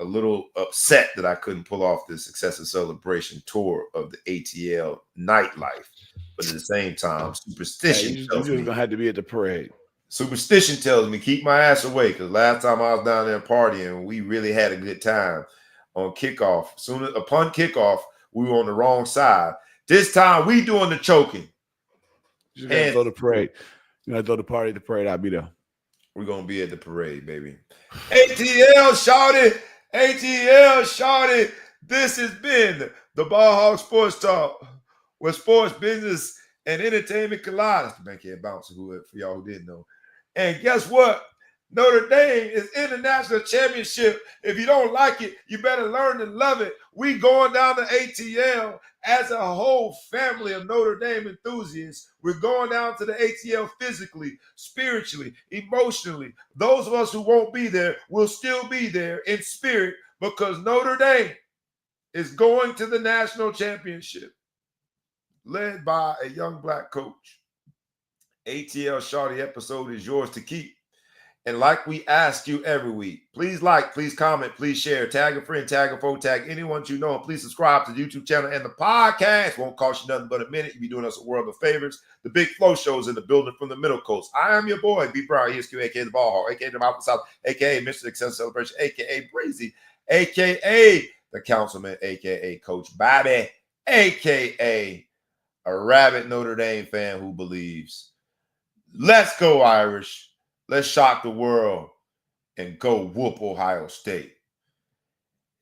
A little upset that I couldn't pull off the successor celebration tour of the ATL nightlife, but at the same time, superstition tells me you're gonna have to be at the parade. Superstition tells me keep my ass away, because last time I was down there partying, we really had a good time on kickoff. Upon kickoff, we were on the wrong side. This time, we doing the choking. You gotta throw the parade. You gotta throw the party, the parade. I'll be there. We're gonna be at the parade, baby. ATL Shawty. ATL Shawty, this has been the Ball Hog Sports Talk, where sports, business, and entertainment collide. That's the Bankhead Bouncer, for y'all who didn't know. And guess what? Notre Dame is in the national championship. If you don't like it, you better learn to love it. We going down to ATL as a whole family of Notre Dame enthusiasts. We're going down to the ATL physically, spiritually, emotionally. Those of us who won't be there will still be there in spirit, because Notre Dame is going to the national championship, led by a young black coach. ATL Shawty episode is yours to keep. And like we ask you every week, please like, please comment, please share, tag a friend, tag a foe, tag anyone you know, and please subscribe to the YouTube channel and the podcast. Won't cost you nothing but a minute. You'll be doing us a world of favors. The Big Flow Show is in the building from the Middle Coast. I am your boy, B. Brown, ESQ, a.k.a. the Ball Hog, a.k.a. the Mouth South, a.k.a. Mr. Success Celebration, a.k.a. Breezy, a.k.a. the Councilman, a.k.a. Coach Bobby, a.k.a. a rabid Notre Dame fan who believes. Let's go, Irish. Let's shock the world and go whoop Ohio State.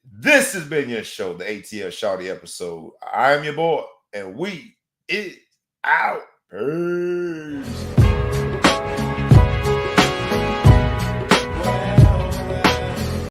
This has been your show, the ATL Shawty episode. I am your boy, and we is out. Peace.